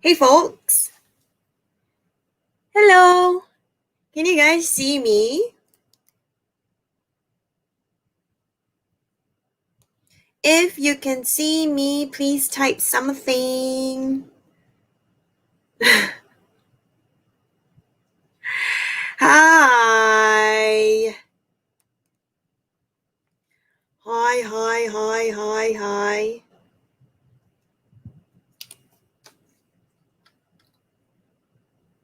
Hey folks! Hello! Can you guys see me? If you can see me, please type something. Hi! Hi, hi, hi, hi, hi.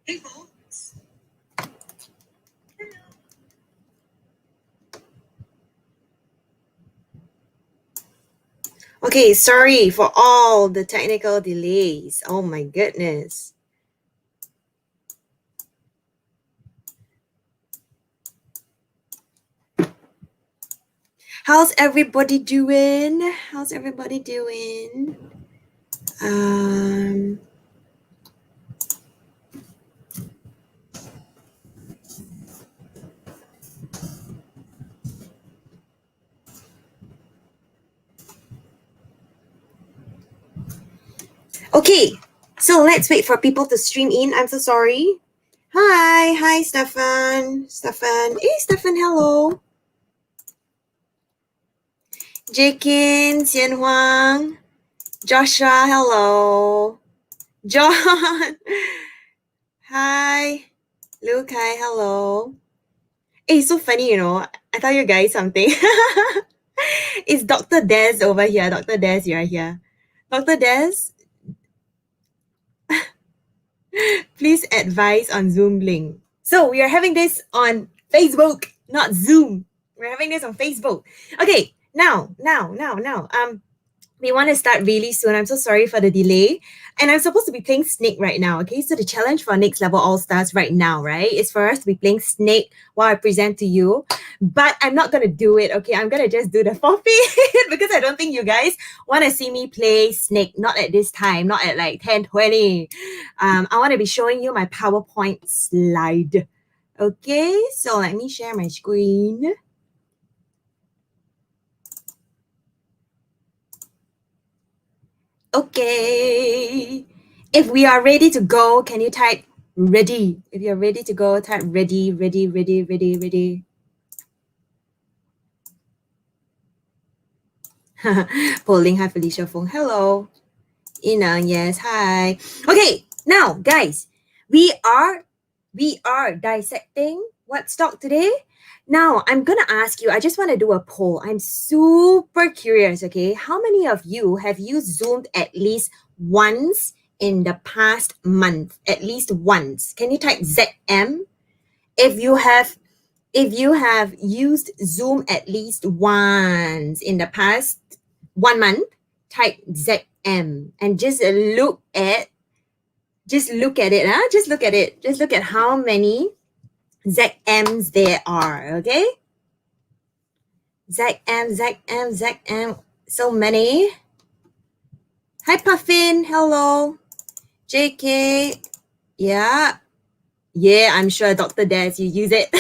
Hey folks! Okay, sorry for all the technical delays. Oh my goodness. How's everybody doing? How's everybody doing? Okay, so let's wait for people to stream in. I'm so sorry. Hi, Stefan. Hey, Stefan, hello. Jakin, Xian Huang, Joshua, hello. John, hi. Luke, hi, hello. Hey, so funny, I tell you guys something. It's Dr. Des over here. Dr. Des, you're here. Dr. Des, please advise on Zoom link. So we are having this on Facebook, not Zoom. We're having this on Facebook. Okay, now. We want to start really soon. I'm so sorry for the delay. And I'm supposed to be playing Snake right now. Okay, so the challenge for Next Level All Stars right now, right, is for us to be playing Snake while I present to you. But I'm not gonna do it. Okay, I'm gonna just do the forfeit because I don't think you guys want to see me play Snake. Not at this time. Not at like 10:20. I want to be showing you my PowerPoint slide. Okay, so let me share my screen. Okay. If we are ready to go, can you type ready? If you're ready to go, type ready. Polling, hi Felicia Fong. Hello. Ina, yes, hi. Okay, now guys, we are dissecting what stock today. Now I'm gonna ask you, I just want to do a poll. I'm super curious, okay? How many of you have used Zoom at least once in the past month? At least once. Can you type ZM? If you have used Zoom at least once in the past 1 month, type ZM and just look at it. Just look at it. Just look at how many ZMs there are. Okay. ZM. So many. Hi Puffin. Hello. JK. Yeah. Yeah, I'm sure Dr. Des, you use it.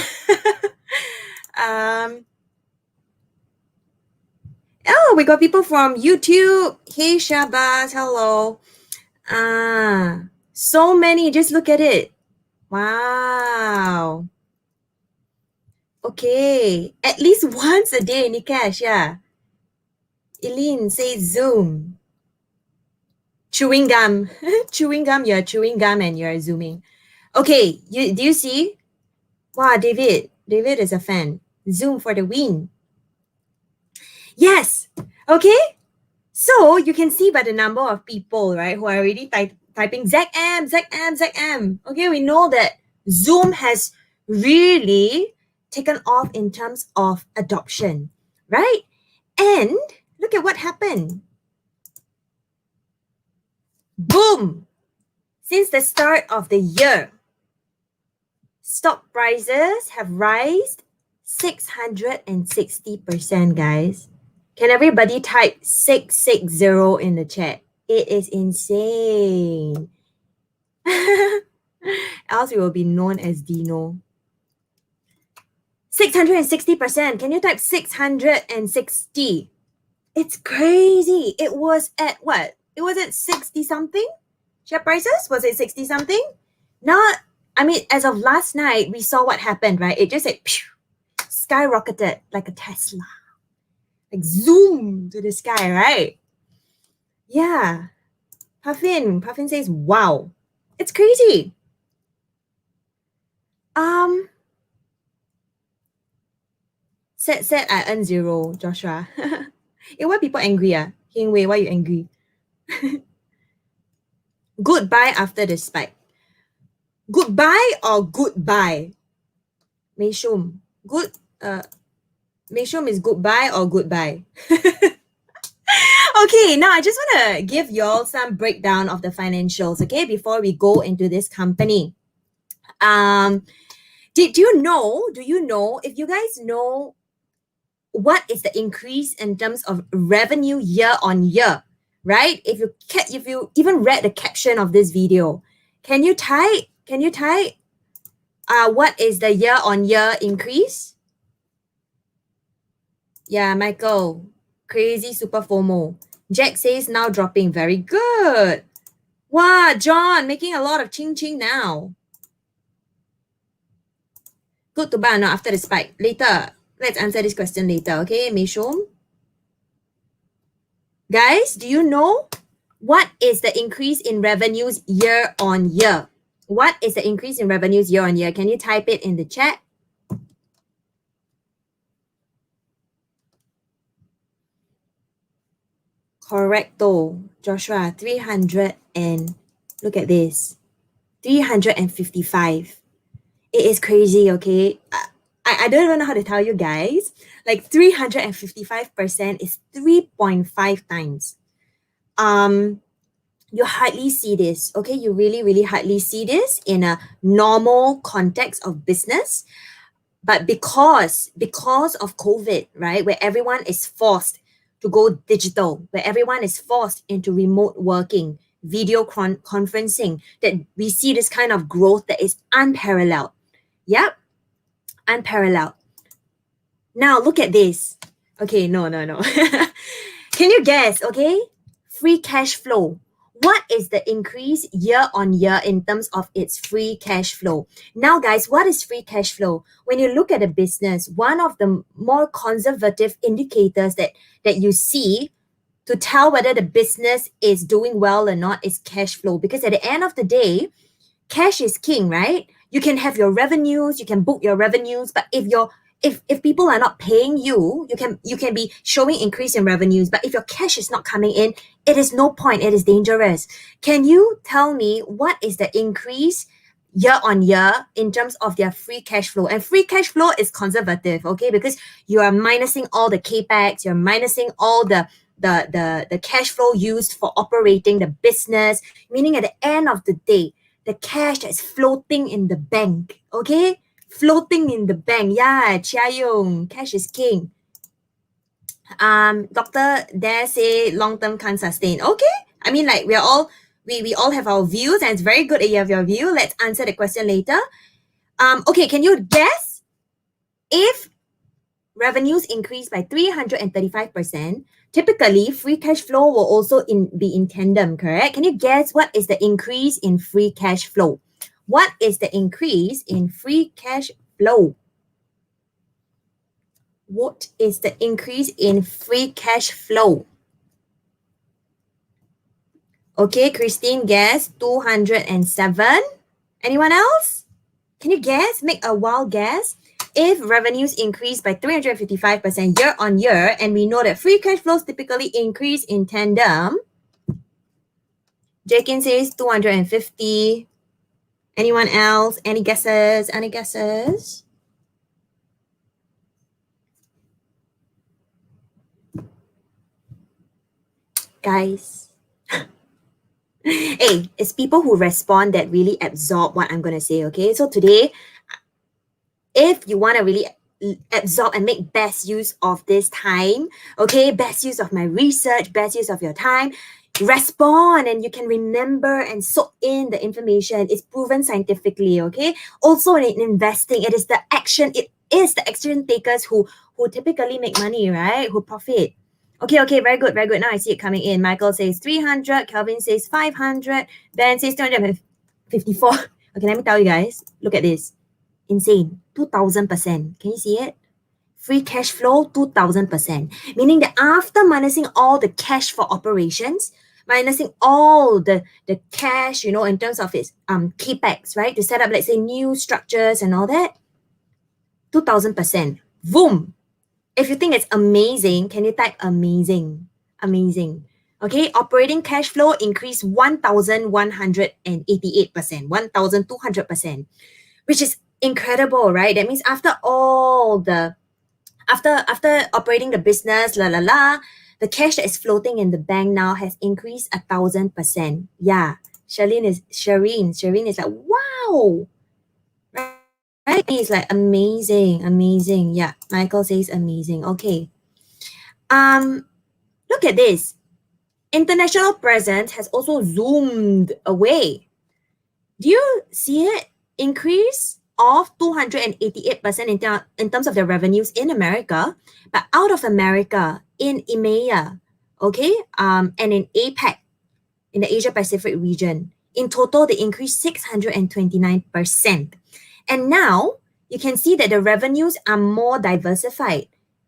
Oh, we got people from YouTube. Hey Shabazz, hello. So many. Just look at it. Wow. Okay. At least once a day, Nikesh, yeah. Eileen says Zoom. Chewing gum. Chewing gum, you're chewing gum and you're zooming. Okay, do you see? Wow, David. David is a fan. Zoom for the win. Yes. Okay. So you can see by the number of people, right, who are already typing ZM. Okay, we know that Zoom has really taken off in terms of adoption, right? And look at what happened. Boom! Since the start of the year, stock prices have risen 660%, guys. Can everybody type 660 in the chat? It is insane. Else we will be known as Dino. 660%. Can you type 660? It's crazy. It was at what? It was at 60 something? share prices? Was it 60 something? Not, I mean, as of last night, we saw what happened, right? It just like skyrocketed like a Tesla. Like zoom to the sky, right? Yeah. Puffin says, wow. It's crazy. Said I earn 0, Joshua. Why people angry? Hing Wei, why you angry? Goodbye after the spike. Goodbye or goodbye? Mei Shum. Mei Shum is goodbye or goodbye? Okay, now I just want to give y'all some breakdown of the financials, okay, before we go into this company. Do you know, if you guys know what is the increase in terms of revenue year on year, right? If you even read the caption of this video, can you type what is the year on year increase? Yeah, Michael, crazy super FOMO. Jack says now dropping, very good. Wow, John making a lot of ching ching now. Good to buy or not after the spike? Later. Let's answer this question later, okay, Mei Shom? Guys, do you know what is the increase in revenues year on year? What is the increase in revenues year on year? Can you type it in the chat? Correcto, Joshua, 300 and look at this, 355. It is crazy, okay? I don't even know how to tell you guys. Like 355% is 3.5 times. You hardly see this, okay? You really, really hardly see this in a normal context of business. But because of COVID, right, where everyone is forced to go digital, where everyone is forced into remote working, video conferencing, that we see this kind of growth that is unparalleled. Yep, unparalleled. Now look at this. Okay, no. Can you guess, okay? Free cash flow. What is the increase year on year in terms of its free cash flow? Now, guys, what is free cash flow? When you look at a business, one of the more conservative indicators that you see to tell whether the business is doing well or not is cash flow. Because at the end of the day, cash is king, right? You can have your revenues, you can book your revenues, but if people are not paying you, you can be showing increase in revenues, but if your cash is not coming in, it is no point, it is dangerous. Can you tell me what is the increase year on year in terms of their free cash flow? And free cash flow is conservative, okay? Because you are minusing all the capex, you're minusing all the cash flow used for operating the business, meaning at the end of the day, the cash that is floating in the bank, okay? Floating in the bank. Yeah, Chia Yong, cash is king. Doctor Dare say long term can't sustain. Okay. I mean, like we all have our views, and it's very good that you have your view. Let's answer the question later. Okay, can you guess if revenues increase by 335%, typically free cash flow will also be in tandem, correct? Can you guess what is the increase in free cash flow? What is the increase in free cash flow? What is the increase in free cash flow? Okay, Christine guess 207. Anyone else? Can you guess? Make a wild guess. If revenues increase by 355% year on year, and we know that free cash flows typically increase in tandem, Jakin says 250. Anyone else? Any guesses? Any guesses? Guys. Hey, it's people who respond that really absorb what I'm going to say, okay? So today, if you want to really absorb and make best use of this time, okay, best use of my research, best use of your time, respond and you can remember and soak in the information. It's proven scientifically, okay? Also in investing, it is the action takers who typically make money, right? Who profit. Okay, very good, very good. Now I see it coming in. Michael says 300, Kelvin says 500, Ben says 254. Okay, let me tell you guys, look at this. Insane, 2000%. Can you see it? Free cash flow, 2000%. Meaning that after minusing all the cash for operations, minusing all the cash, you know, in terms of its capex, right? To set up, let's say, new structures and all that, 2000%. Boom. If you think it's amazing, can you type amazing? Amazing. Okay, operating cash flow increased 1,188%, 1,200%, which is incredible, right? That means after all the after operating the business, the cash that is floating in the bank now has increased 1,000%. Yeah, Shireen is like, wow, right? It's like amazing. Yeah, Michael says amazing. Okay. Look at this. International presence has also zoomed away. Do you see it? Increase of 288% in terms of their revenues in America, but out of America, in EMEA, okay, and in APAC, in the Asia Pacific region, in total, they increased 629%. And now you can see that the revenues are more diversified,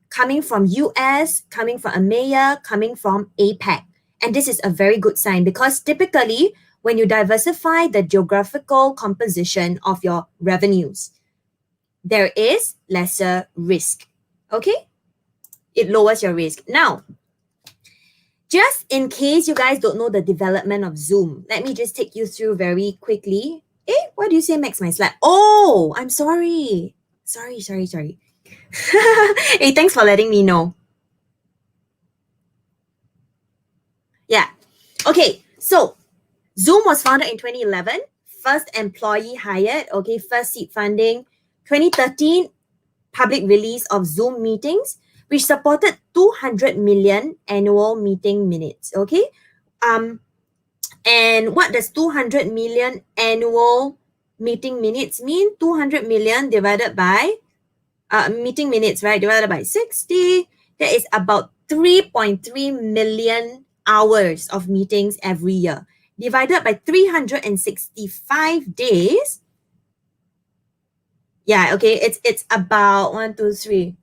coming from US, coming from EMEA, coming from APAC. And this is a very good sign because typically when you diversify the geographical composition of your revenues, there is lesser risk. Okay? It lowers your risk. Now, just in case you guys don't know the development of Zoom, let me just take you through very quickly. Why do you say max my slide? Oh, I'm sorry. Sorry. Hey, thanks for letting me know. Yeah. Okay, so Zoom was founded in 2011. First employee hired, okay, first seed funding. 2013, public release of Zoom meetings, which supported 200 million annual meeting minutes, okay? And what does 200 million annual meeting minutes mean? 200 million divided by meeting minutes, right? Divided by 60. That is about 3.3 million hours of meetings every year. Divided by 365 days. Yeah, okay. It's about 1, 2, 3.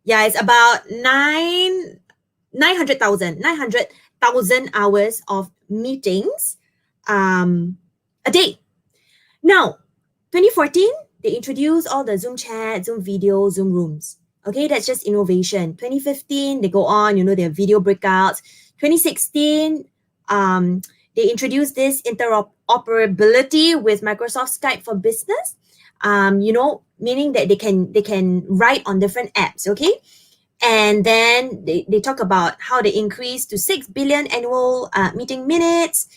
Yeah, it's about 900,000 hours of meetings a day. Now, 2014, they introduced all the Zoom chat, Zoom video, Zoom rooms. Okay, that's just innovation. 2015, they go on, you know, their video breakouts. 2016, they introduced this interoperability with Microsoft Skype for Business. You know, meaning that they can write on different apps, okay? And then they talk about how they increased to 6 billion annual meeting minutes.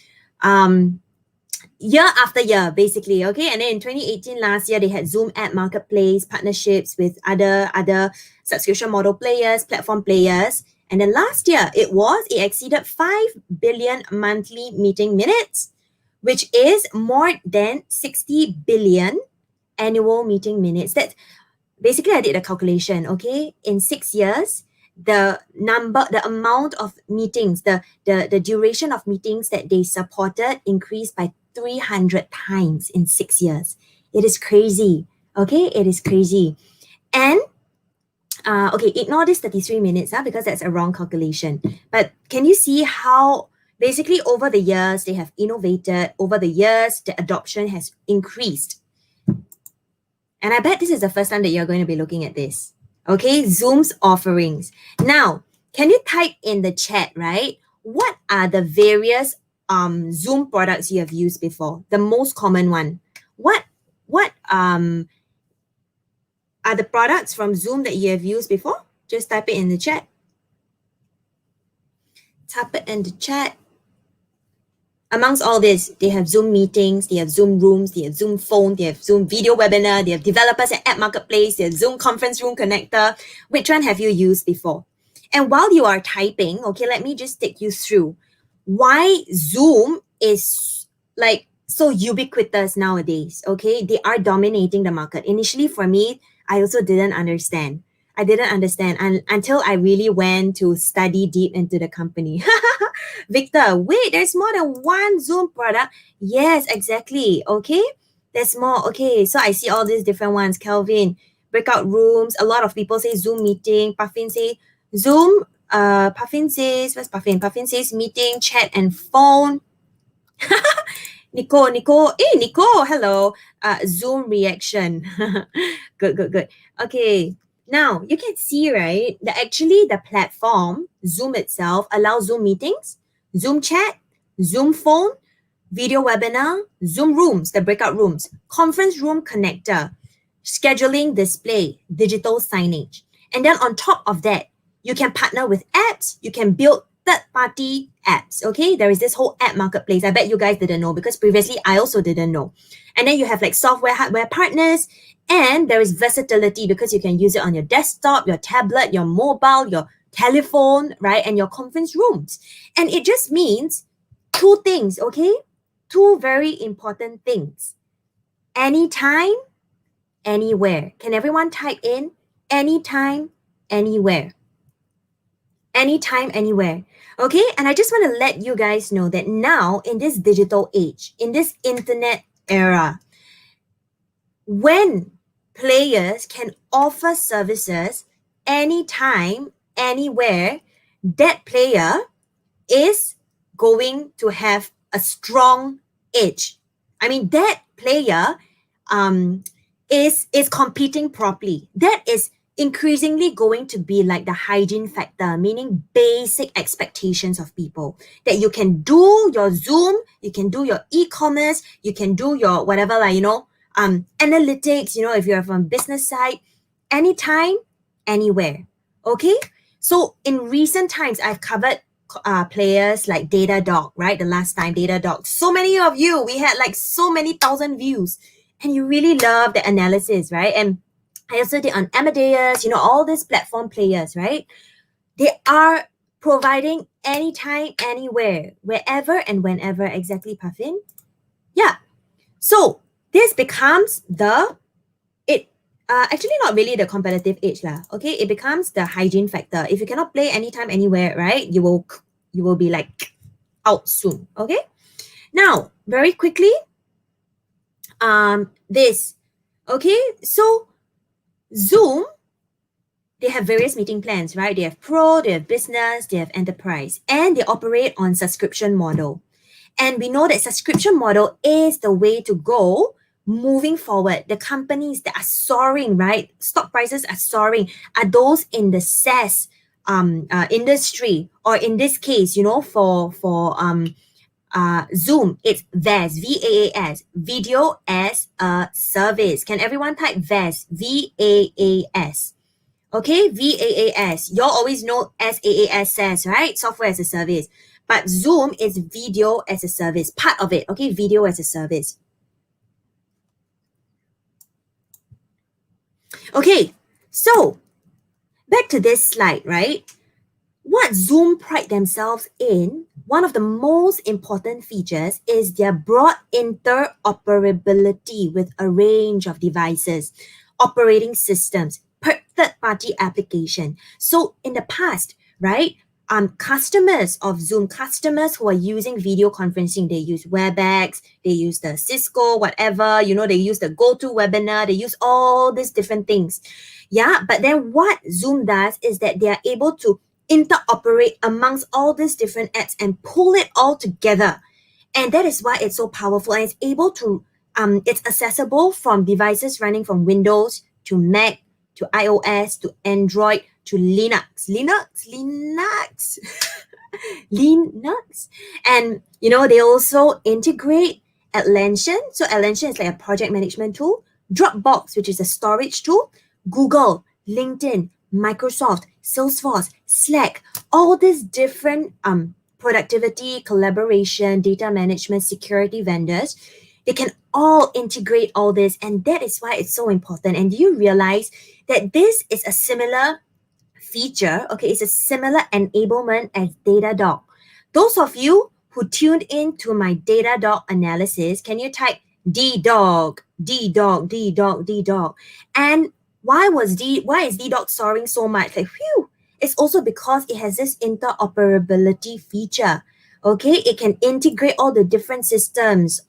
Year after year, basically, okay? And then in 2018, last year, they had Zoom App Marketplace partnerships with other subscription model players, platform players. And then last year, it exceeded 5 billion monthly meeting minutes, which is more than 60 billion annual meeting minutes. That basically, I did a calculation, okay? In 6 years, the amount of meetings, the duration of meetings that they supported increased by 300 times in 6 years. It is crazy, okay? It is crazy. And okay, ignore this 33 minutes because that's a wrong calculation. But can you see how basically over the years they have innovated, over the years the adoption has increased. And I bet this is the first time that you're going to be looking at this. Okay, Zoom's offerings. Now, can you type in the chat, right? What are the various Zoom products you have used before? The most common one. What are the products from Zoom that you have used before? Just type it in the chat. Type it in the chat. Amongst all this, they have Zoom meetings, they have Zoom rooms, they have Zoom phone, they have Zoom video webinar, they have developers and app marketplace, they have Zoom conference room connector. Which one have you used before? And while you are typing, okay, let me just take you through why Zoom is like so ubiquitous nowadays, okay? They are dominating the market. Initially, for me, I also didn't understand. I didn't understand until I really went to study deep into the company. Victor, wait, there's more than one Zoom product. Yes, exactly. Okay, there's more. Okay, so I see all these different ones. Kelvin, breakout rooms. A lot of people say Zoom meeting. Puffin say Zoom. Puffin says, what's Puffin? Puffin says meeting, chat, and phone. Nicole, hey, Nicole, hello. Zoom reaction. Good. Okay, now you can see, right, that actually the platform, Zoom itself, allows Zoom meetings, Zoom chat, Zoom phone, video webinar, Zoom rooms, the breakout rooms, conference room connector, scheduling display, digital signage. And then on top of that, you can partner with apps, you can build third-party apps, okay? There is this whole app marketplace. I bet you guys didn't know because previously I also didn't know. And then you have like software, hardware partners, and there is versatility because you can use it on your desktop, your tablet, your mobile, your telephone, right? And your conference rooms. And it just means two things, okay? Two very important things. Anytime, anywhere. Can everyone type in anytime, anywhere? Anytime, anywhere. Okay, and I just want to let you guys know that now in this digital age, in this internet era, when players can offer services anytime, anywhere, that player is going to have a strong edge. I mean, that player is competing properly. That is increasingly going to be like the hygiene factor, meaning basic expectations of people that you can do your Zoom, you can do your e-commerce, you can do your whatever, like, analytics, if you're from business side, anytime, anywhere. Okay. So in recent times, I've covered players like Datadog, right? The last time Datadog, so many of you, we had like so many thousand views and you really love the analysis, right? And I also did on Amadeus, all these platform players, right? They are providing anytime, anywhere, wherever and whenever, exactly, Puffin. Yeah. So this becomes actually not really the competitive edge lah. Okay, it becomes the hygiene factor. If you cannot play anytime, anywhere, right? You will be like out soon. Okay. Now, very quickly, this. Okay, so Zoom, they have various meeting plans, right? They have pro, they have business, they have enterprise, and they operate on subscription model. And we know that subscription model is the way to go moving forward. The companies that are soaring, right? Stock prices are soaring, are those in the SaaS industry, or in this case, for Zoom, it's VAS, VAAS, Video as a Service. Can everyone type VAS, VAAS? Okay, VAAS. You all always know SaaS, SaaS, right? Software as a Service. But Zoom is Video as a Service, part of it. Okay, Video as a Service. Okay, so back to this slide, right? What Zoom pride themselves in, one of the most important features is their broad interoperability with a range of devices, operating systems, per third-party application. So in the past, right, customers of Zoom, customers who are using video conferencing, they use WebEx, they use the Cisco, whatever, they use the GoToWebinar, they use all these different things. Yeah, but then what Zoom does is that they are able to interoperate amongst all these different apps and pull it all together. And that is why it's so powerful, and it's able to, it's accessible from devices running from Windows to Mac to iOS to Android to Linux. Linux. And, they also integrate Atlassian. So Atlassian is like a project management tool. Dropbox, which is a storage tool. Google, LinkedIn, Microsoft, Salesforce, Slack, all these different productivity, collaboration, data management, security vendors, they can all integrate all this. And that is why it's so important. And do you realize that this is a similar feature? Okay, it's a similar enablement as Datadog. Those of you who tuned in to my Datadog analysis, can you type DDog? And Why is DDoS soaring so much? Like, phew, it's also because it has this interoperability feature. Okay, it can integrate all the different systems,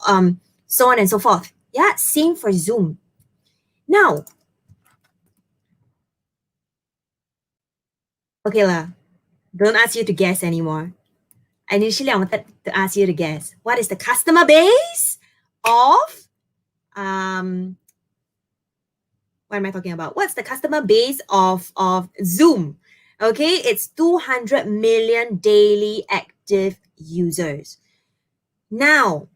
so on and so forth. Yeah, same for Zoom. Now, okay lah, don't ask you to guess anymore. Initially, I wanted to ask you to guess. What is the customer base of, what am I talking about? What's the customer base of Zoom? Okay, it's 200 million daily active users. Now,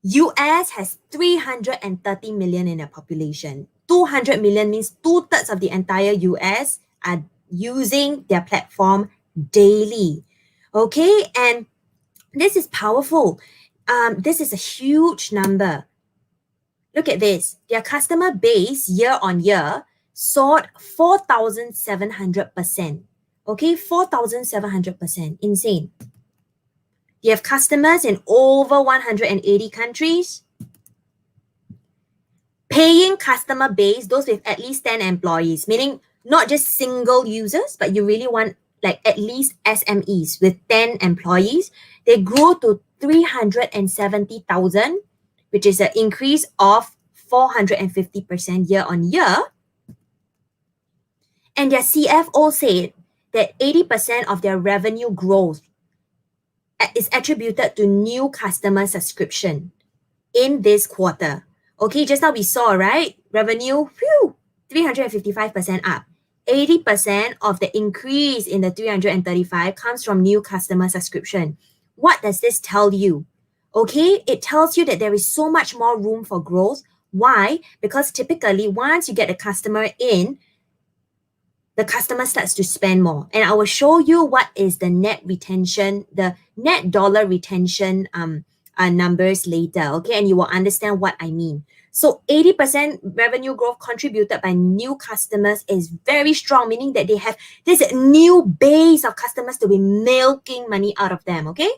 US has 330 million in their population. 200 million means 2/3 of the entire US are using their platform daily. Okay, and this is powerful. This is a huge number. Look at this. Their customer base year on year soared 4,700%. Okay, 4,700%. Insane. You have customers in over 180 countries. Paying customer base, those with at least 10 employees, meaning not just single users, but you really want like at least SMEs with 10 employees. They grew to 370,000, which is an increase of 450% year on year. And their CFO said that 80% of their revenue growth is attributed to new customer subscription in this quarter. Okay, just now we saw, right? Revenue, 355% up. 80% of the increase in the 335 comes from new customer subscription. What does this tell you? Okay, it tells you that there is so much more room for growth. Why? Because typically, once you get a customer in, the customer starts to spend more. And I will show you what is the net retention, the net dollar retention numbers later, okay? And you will understand what I mean. So 80% revenue growth contributed by new customers is very strong, meaning that they have this new base of customers to be milking money out of them, okay?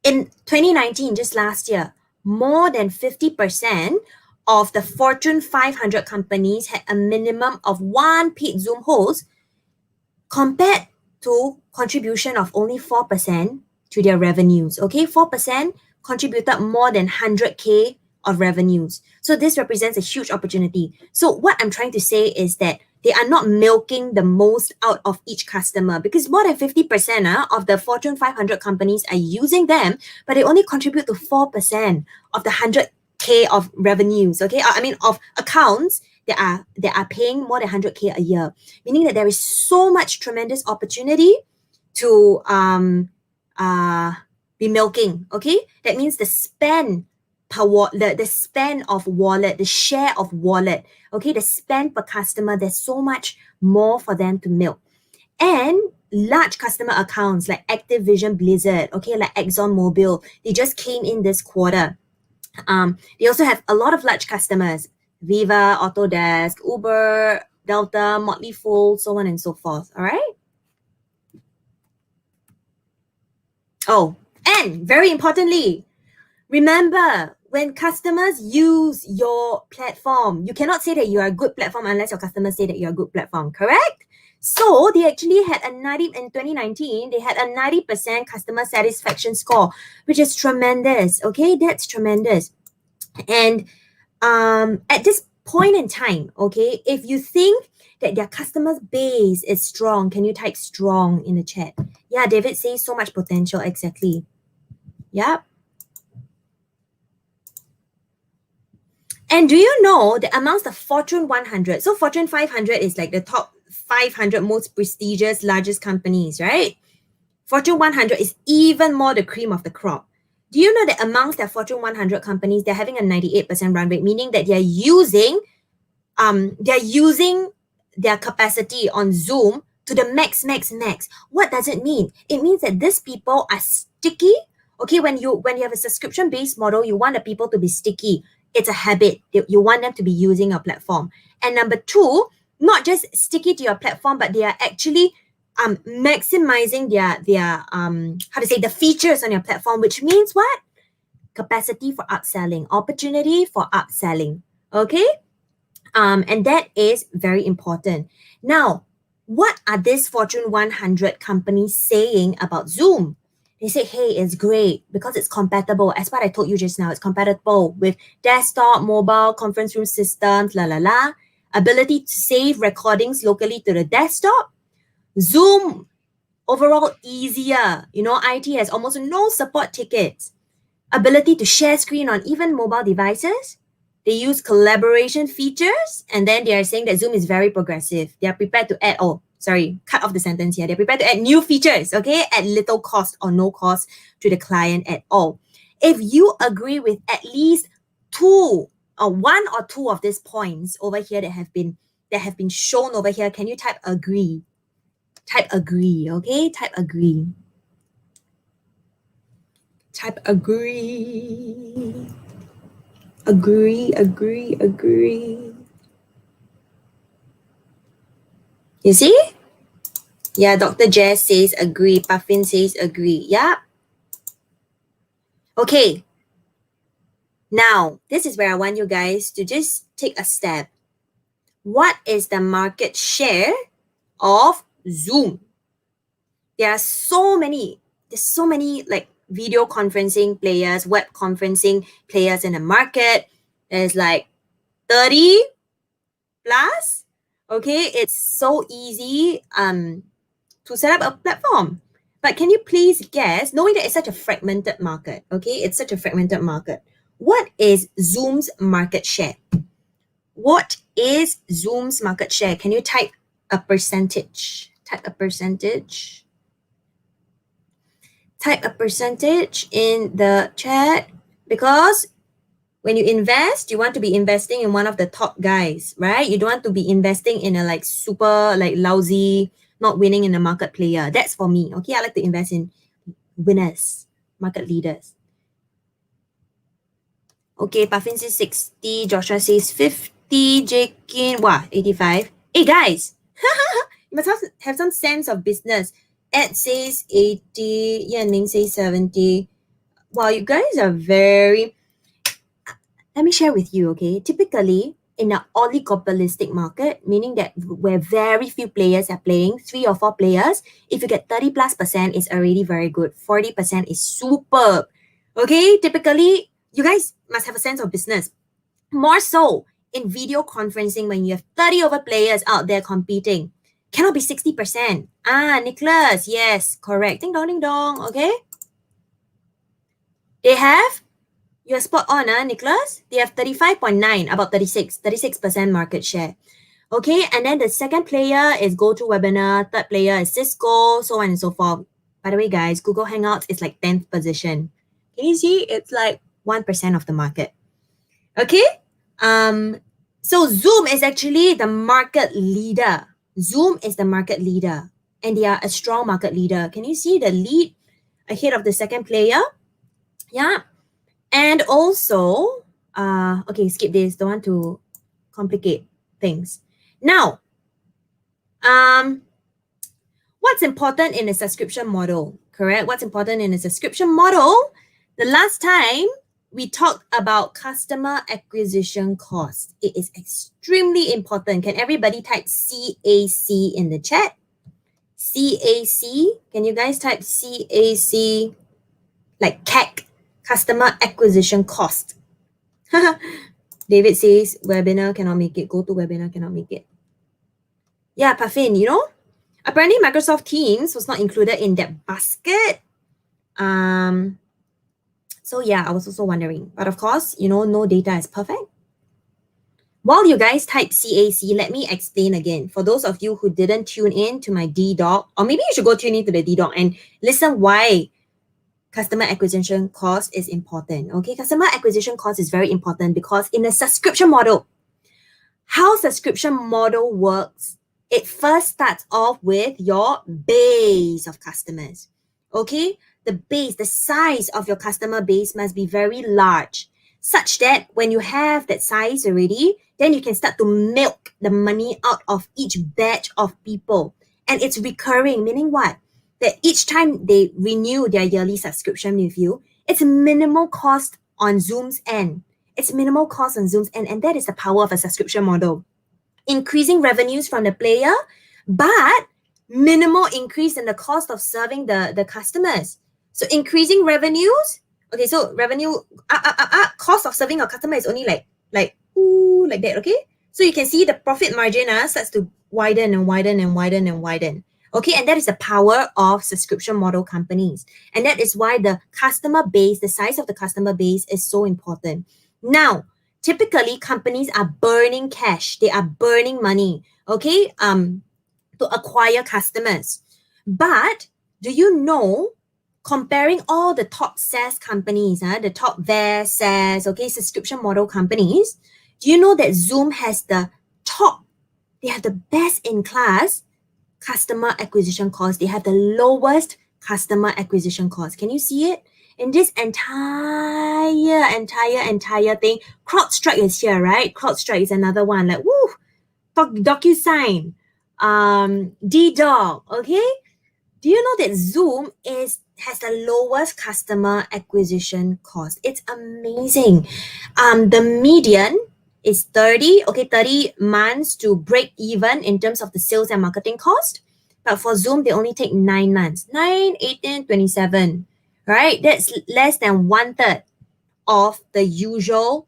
In 2019, just last year, more than 50% of the Fortune 500 companies had a minimum of one paid Zoom host compared to contribution of only 4% to their revenues. Okay, 4% contributed more than 100K of revenues. So this represents a huge opportunity. So what I'm trying to say is that they are not milking the most out of each customer because more than 50% of the Fortune 500 companies are using them, but they only contribute to 4% of the 100K of revenues, okay? I mean, of accounts that are paying more than 100K a year, meaning that there is so much tremendous opportunity to be milking, okay? That means the spend the spend of wallet, the share of wallet, okay, the spend per customer, there's so much more for them to milk. And large customer accounts like Activision Blizzard, okay, like ExxonMobil, they just came in this quarter. They also have a lot of large customers, Viva, Autodesk, Uber, Delta, Motley Fool, so on and so forth, all right? Oh, and very importantly, remember, when customers use your platform, you cannot say that you are a good platform unless your customers say that you're a good platform, correct? So they actually had in 2019, they had a 90% customer satisfaction score, which is tremendous, okay? That's tremendous. And at this point in time, okay, if you think that their customer base is strong, can you type strong in the chat? Yeah, David says so much potential, exactly. Yep. And do you know that amongst the Fortune 100, so Fortune 500 is like the top 500 most prestigious, largest companies, right? Fortune 100 is even more the cream of the crop. Do you know that amongst their Fortune 100 companies, they're having a 98% run rate, meaning that they're using their capacity on Zoom to the max. What does it mean? It means that these people are sticky. Okay, when you have a subscription-based model, you want the people to be sticky. It's a habit. You want them to be using your platform. And number two, not just sticky to your platform, but they are actually maximizing their the features on your platform, which means what? Capacity for upselling, opportunity for upselling. Okay? And that is very important. Now, what are these Fortune 100 companies saying about Zoom? They say, hey, it's great because it's compatible. As what I told you just now, it's compatible with desktop, mobile, conference room systems, ability to save recordings locally to the desktop. Zoom, overall easier. IT has almost no support tickets. Ability to share screen on even mobile devices. They use collaboration features, and then they are saying that Zoom is very progressive. They are prepared to add, cut off the sentence here. They're prepared to add new features, okay, at little cost or no cost to the client at all. If you agree with at least one or two of these points over here that have been shown over here, can you type agree? Type agree, okay? Type agree. Type agree. Agree. You see? Yeah, Dr. Jess says agree. Puffin says agree. Yeah. Okay. Now, this is where I want you guys to just take a step. What is the market share of Zoom? There's so many like video conferencing players, web conferencing players in the market. There's like 30 plus. Okay, it's so easy to set up a platform. But can you please guess, knowing that it's such a fragmented market, okay, it's such a fragmented market, what is Zoom's market share? What is Zoom's market share? Can you type a percentage? Type a percentage. Type a percentage in the chat, because when you invest, you want to be investing in one of the top guys, right? You don't want to be investing in a like super like lousy, not winning in the market player. That's for me. Okay, I like to invest in winners, market leaders. Okay, Puffin says 60, Joshua says 50, Jakin, 85. Hey guys, you must have some sense of business. Ed says 80, Yanning says 70. Wow, you guys are very... Let me share with you, okay? Typically, in an oligopolistic market, meaning that where very few players are playing, 3 or 4 players, if you get 30+%, it's already very good. 40% is superb. Okay? Typically, you guys must have a sense of business. More so in video conferencing when you have 30 over players out there competing. Cannot be 60%. Nicholas, yes, correct. Ding dong, ding dong, okay? They have... You're spot on, Nicholas. They have 35.9, about 36% market share. Okay, and then the second player is GoToWebinar, third player is Cisco, so on and so forth. By the way, guys, Google Hangouts is like 10th position. Can you see? It's like 1% of the market. Okay, so Zoom is actually the market leader. Zoom is the market leader, and they are a strong market leader. Can you see the lead ahead of the second player? Yeah. And also, okay, skip this. Don't want to complicate things. Now, what's important in a subscription model, correct? What's important in a subscription model? The last time we talked about customer acquisition cost. It is extremely important. Can everybody type CAC in the chat? CAC. Can you guys type CAC like CAC? Customer acquisition cost. David says webinar cannot make it. GoToWebinar cannot make it. Yeah, Puffin, apparently Microsoft Teams was not included in that basket. So yeah, I was also wondering. But of course, no data is perfect. While you guys type CAC, let me explain again. For those of you who didn't tune in to my D-Doc, or maybe you should go tune into the D-Doc and listen why customer acquisition cost is important. Okay, customer acquisition cost is very important because in a subscription model, how subscription model works, it first starts off with your base of customers. Okay, the base, the size of your customer base must be very large, such that when you have that size already, then you can start to milk the money out of each batch of people. And it's recurring, meaning what? That each time they renew their yearly subscription with you, it's minimal cost on Zoom's end. It's minimal cost on Zooms, and that is the power of a subscription model. Increasing revenues from the player, but minimal increase in the cost of serving the customers. So increasing revenues, okay, so revenue, cost of serving a customer is only like that, okay? So you can see the profit margin starts to widen and widen and widen and widen. Okay, and that is the power of subscription model companies. And that is why the customer base, the size of the customer base is so important. Now, typically companies are burning cash, they are burning money, okay, to acquire customers. But do you know, comparing all the top SaaS companies, the top VAS, SaaS, okay, subscription model companies, do you know that Zoom has the top, they have the best in class customer acquisition cost. They have the lowest customer acquisition cost. Can you see it? In this entire thing, CrowdStrike is here, right? CrowdStrike is another one. Like, woo, DocuSign, DDoG, okay? Do you know that Zoom has the lowest customer acquisition cost? It's amazing. The median is 30 months to break even in terms of the sales and marketing cost. But for Zoom, they only take 9 months. 9, 18, 27, right? That's less than 1/3 of the usual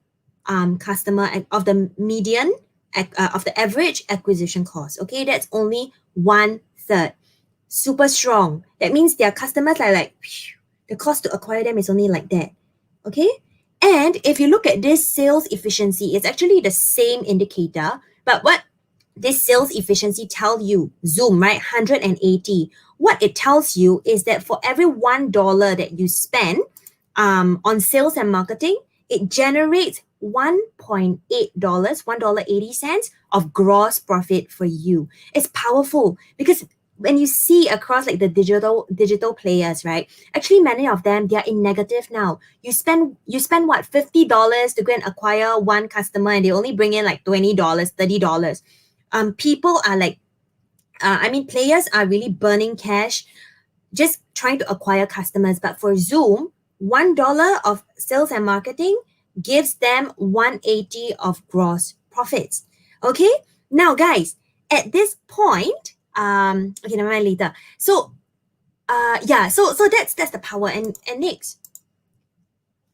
customer, of the median, of the average acquisition cost. Okay, that's only 1/3. Super strong. That means their customers are like, the cost to acquire them is only like that. Okay? And if you look at this sales efficiency, it's actually the same indicator, but what this sales efficiency tell you, Zoom, right? 180. What it tells you is that for every $1 that you spend on sales and marketing, it generates $1.8, $1.80 of gross profit for you. It's powerful because when you see across like the digital players, right? Actually, many of them, they are in negative now. You spend what, $50 to go and acquire one customer, and they only bring in like $20, $30. People are like, players are really burning cash, just trying to acquire customers. But for Zoom, $1 of sales and marketing gives them 180 of gross profits. Okay, now guys, at this point, okay, never mind later. So so that's the power. And next,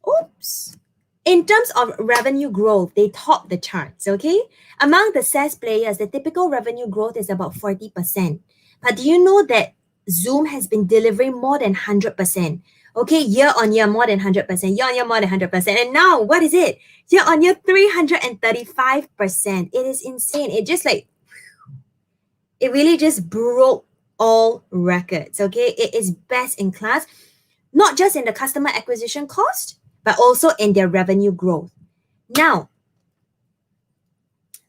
oops, in terms of revenue growth, they top the charts. Okay, among the SaaS players, the typical revenue growth is about 40%. But do you know that Zoom has been delivering more than 100%? Okay, year on year, more than 100%, year on year, more than 100%. And now, what is it? Year on year, 335%. It is insane. It just like, it really just broke all records. Okay, it is best in class, not just in the customer acquisition cost, but also in their revenue growth. Now,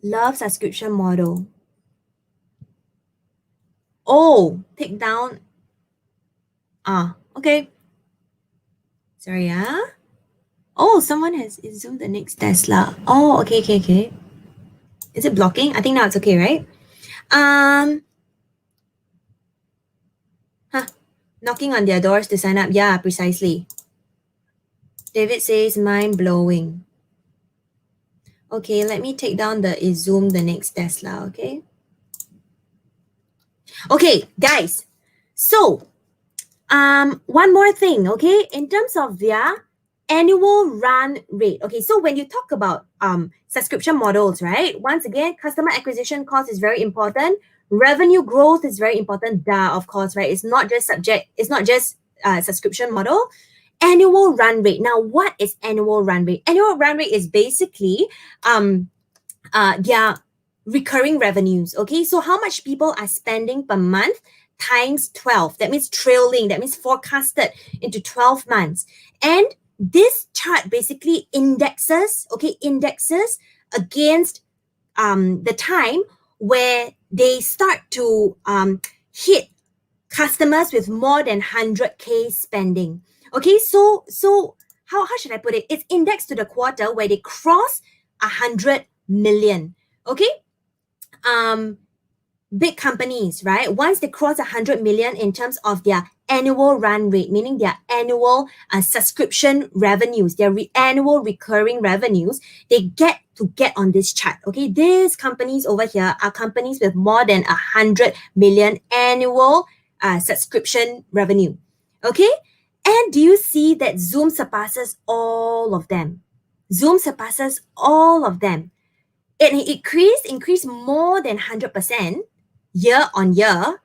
love subscription model. Oh, take down. Okay. Sorry, Oh, someone has zoomed the next Tesla. Oh, okay. Is it blocking? I think now it's okay, right? Knocking on their doors to sign up. Yeah, precisely. David says, mind-blowing. Okay, let me take down the Zoom the next Tesla, okay? Okay, guys. So, one more thing, okay? In terms of their annual run rate. Okay, so when you talk about subscription models, right? Once again, customer acquisition cost is very important. Revenue growth is very important. Of course, right? It's not just subscription model. Annual run rate. Now, what is annual run rate? Annual run rate is basically their recurring revenues. Okay, so how much people are spending per month times 12. That means trailing. That means forecasted into 12 months. And this chart basically indexes against the time where they start to hit customers with more than 100K spending. Okay, so how should I put it? It's indexed to the quarter where they cross 100 million. Okay, big companies, right? Once they cross 100 million in terms of their annual run rate, meaning their annual subscription revenues, their annual recurring revenues, they get on this chart. Okay, these companies over here are companies with more than 100 million annual subscription revenue. Okay, and do you see that Zoom surpasses all of them? Zoom surpasses all of them. It increased more than 100% year on year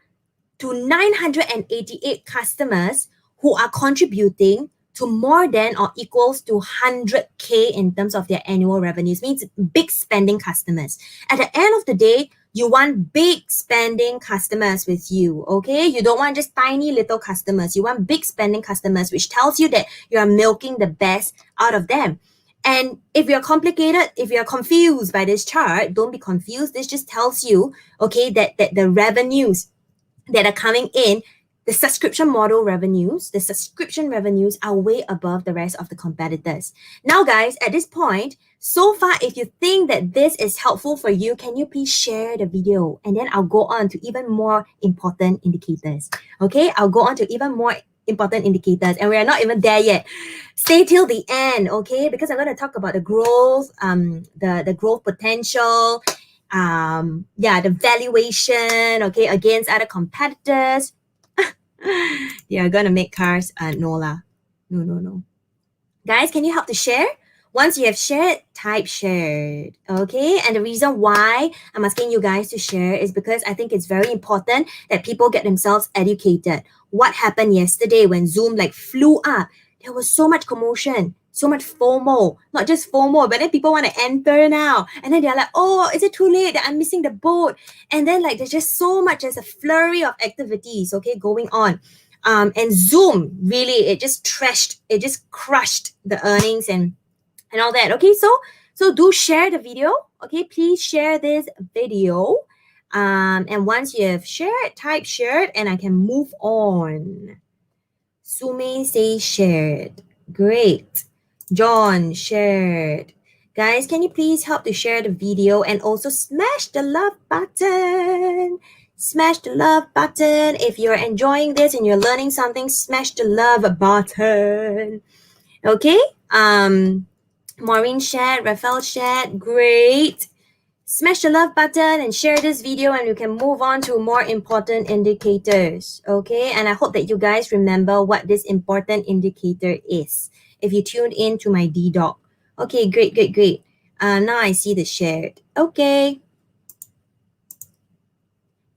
to 988 customers who are contributing to more than or equals to 100K in terms of their annual revenues. Means big spending customers. At the end of the day, you want big spending customers with you, okay? You don't want just tiny little customers. You want big spending customers, which tells you that you are milking the best out of them. And if you're confused by this chart, don't be confused. This just tells you, okay, that the revenues that are coming in, the subscription revenues are way above the rest of the competitors. Now, guys, at this point, so far, if you think that this is helpful for you, can you please share the video? And then I'll go on to even more important indicators. Okay, I'll go on to even more important indicators, and we are not even there yet. Stay till the end, okay? Because I'm going to talk about the growth, the growth potential, the valuation, okay, against other competitors. They are gonna make cars. No. Guys, can you help to share? Once you have shared, type shared, okay? And the reason why I'm asking you guys to share is because I think it's very important that people get themselves educated. What happened yesterday when Zoom flew up? There was so much commotion, so much FOMO. Not just FOMO, but then people want to enter now. And then they're like, oh, is it too late that I'm missing the boat? And then there's just so much, there's a flurry of activities, okay, going on. And Zoom, really, it just crushed the earnings and all that. Okay, so do share the video. Okay, please share this video. And once you have shared, type shared, and I can move on. Sume says shared. Great. John shared. Guys, can you please help to share the video and also smash the love button? Smash the love button. If you're enjoying this and you're learning something, smash the love button. Okay? Maureen shared, Rafael shared. Great. Smash the love button and share this video, and you can move on to more important indicators. Okay? And I hope that you guys remember what this important indicator is if you tuned in to my D-Doc. Okay, great. Now I see the shared. Okay.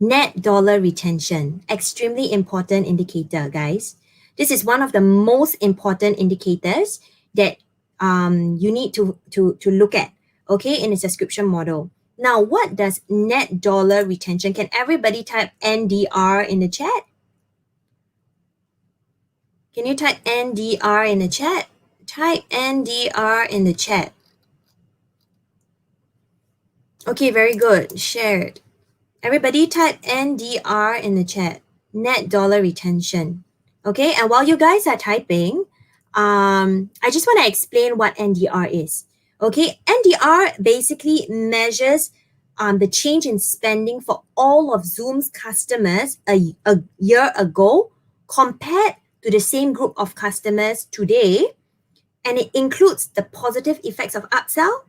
Net dollar retention, extremely important indicator, guys. This is one of the most important indicators that you need to look at, okay, in a subscription model. Now, what does net dollar retention? Can everybody type NDR in the chat? Can you type NDR in the chat? Type NDR in the chat. Okay, very good. Shared. Everybody type NDR in the chat. Net dollar retention. Okay, and while you guys are typing, I just want to explain what NDR is. Okay, NDR basically measures the change in spending for all of Zoom's customers a year ago compared to the same group of customers today. And it includes the positive effects of upsell,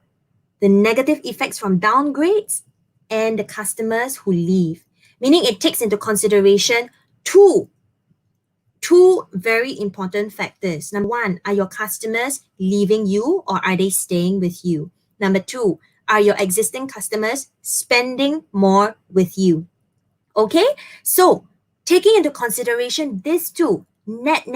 the negative effects from downgrades, and the customers who leave. Meaning it takes into consideration two very important factors. Number one, are your customers leaving you or are they staying with you? Number two, are your existing customers spending more with you? Okay, so taking into consideration these two, net,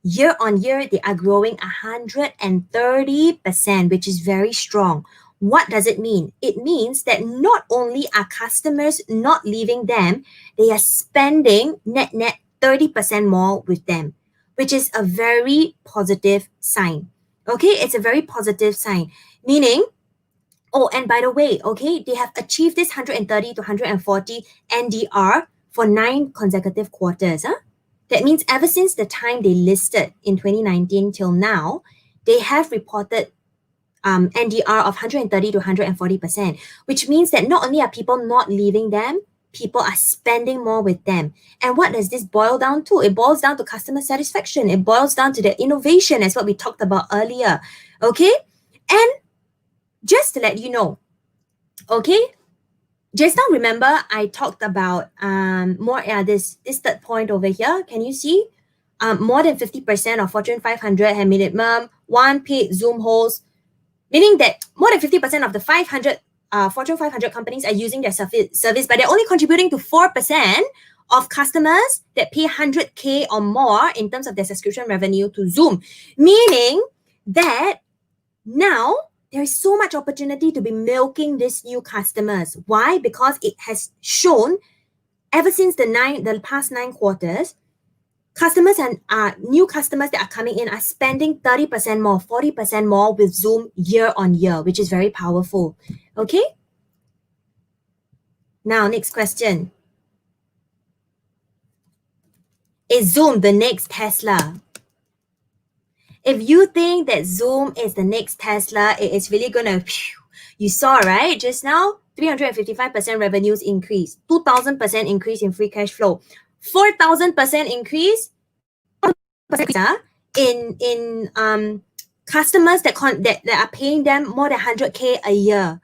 year on year, they are growing 130%, which is very strong. What does it mean? It means that not only are customers not leaving them, they are spending net 30% more with them, which is a very positive sign. Okay, it's a very positive sign. Meaning, oh, and by the way, okay, they have achieved this 130 to 140 NDR for 9 consecutive quarters. That means ever since the time they listed in 2019 till now, they have reported NDR of 130 to 140%, which means that not only are people not leaving them, people are spending more with them. And what does this boil down to? It boils down to customer satisfaction. It boils down to the innovation, as what we talked about earlier. Okay? And just to let you know, okay, just now remember I talked about this third point over here. Can you see? More than 50% of Fortune 500 have minimum one paid Zoom host, meaning that more than 50% of the 500 Fortune 500 companies are using their service, but they're only contributing to 4% of customers that pay 100K or more in terms of their subscription revenue to Zoom, meaning that now there is so much opportunity to be milking these new customers. Why? Because it has shown ever since the past 9 quarters, customers and new customers that are coming in are spending 30% more, 40% more with Zoom year on year, which is very powerful. Okay? Now, next question. Is Zoom the next Tesla? If you think that Zoom is the next Tesla, it is really gonna, you saw, right? Just now, 355% revenues increase, 2,000% increase in free cash flow, 4,000% increase in customers that are paying them more than 100K a year.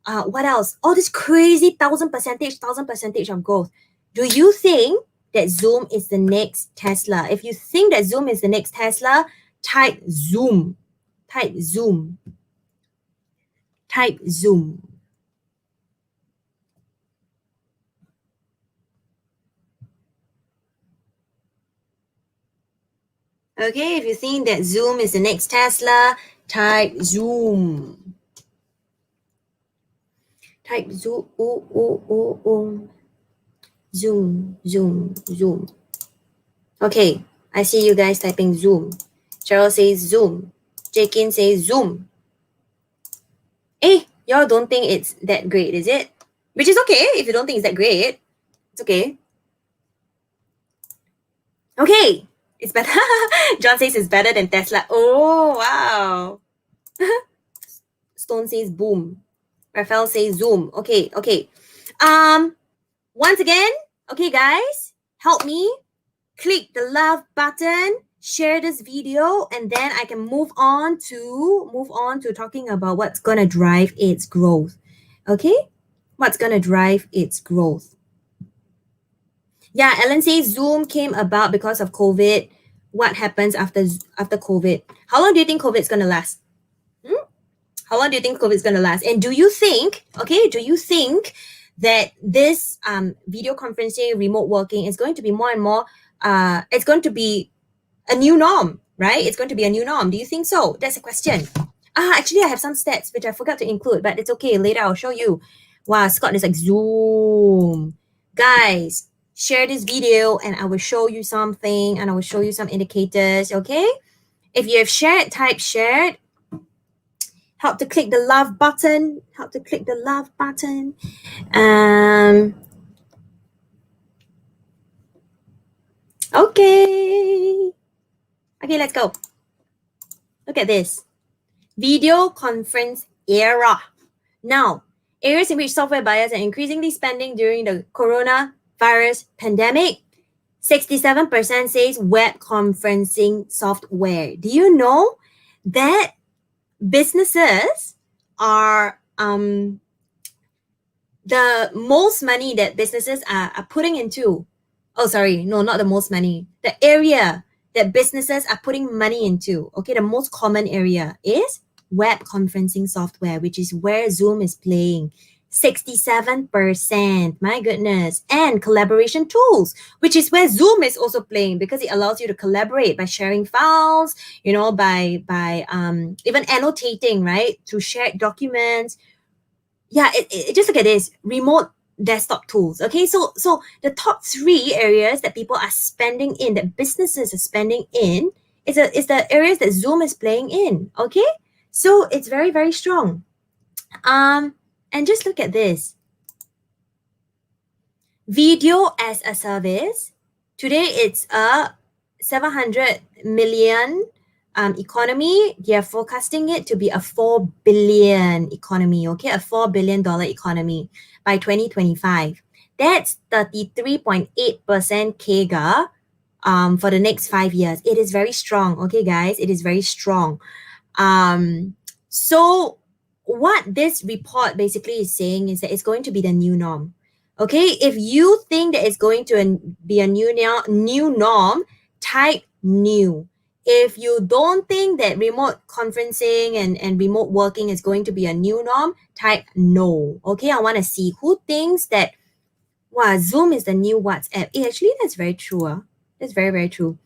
What else? All this crazy 1,000% of growth. Do you think that Zoom is the next Tesla? If you think that Zoom is the next Tesla, type Zoom. Type Zoom. Type Zoom. Okay, if you think that Zoom is the next Tesla, type Zoom. Type Zoom. Zoom, Zoom, Zoom. Okay, I see you guys typing Zoom. Cheryl says Zoom. Jakin says Zoom. Hey, y'all don't think it's that great, is it? Which is okay if you don't think it's that great. It's okay. Okay, it's better. John says it's better than Tesla. Oh, wow. Stone says boom. Raphael says Zoom. Okay. Once again, okay, guys, help me. Click the love button, share this video, and then I can move on to talking about what's gonna drive its growth. Okay? What's gonna drive its growth? Yeah, Ellen says Zoom came about because of COVID. What happens after COVID? How long do you think COVID is gonna last? How long do you think COVID is gonna last? And do you think that this video conferencing, remote working is going to be more and more, it's going to be a new norm, right? It's going to be a new norm. Do you think so? That's a question. Actually, I have some stats which I forgot to include, but it's okay. Later, I'll show you. Wow, Scott is like, Zoom. Guys, share this video and I will show you something and I will show you some indicators, okay? If you have shared, type shared. Help to click the love button. Help to click the love button. Okay, let's go. Look at this. Video conference era. Now, areas in which software buyers are increasingly spending during the coronavirus pandemic. 67% says web conferencing software. Do you know that businesses are the most money that businesses are putting into? Oh, sorry, no, not the most money. The area that businesses are putting money into, okay, the most common area is web conferencing software, which is where Zoom is playing. 67%, my goodness. And collaboration tools, which is where Zoom is also playing because it allows you to collaborate by sharing files, you know, by even annotating, right, to share documents. Yeah, just look at this, remote desktop tools. Okay, so the top 3 areas that people are spending in, that businesses are spending in, is the areas that Zoom is playing in. Okay, so it's very, very strong. And just look at this. Video as a service. Today it's a 700 million economy. They are forecasting it to be a 4 billion economy, okay? A $4 billion economy by 2025. That's 33.8% CAGR for the next 5 years. It is very strong. Okay, guys, it is very strong. So what this report basically is saying is that it's going to be the new norm. Okay, if you think that it's going to be a new norm, type new. If you don't think that remote conferencing and remote working is going to be a new norm, type no. Okay, I want to see who thinks that, wow, Zoom is the new WhatsApp. Actually, that's very true. That's very, very true.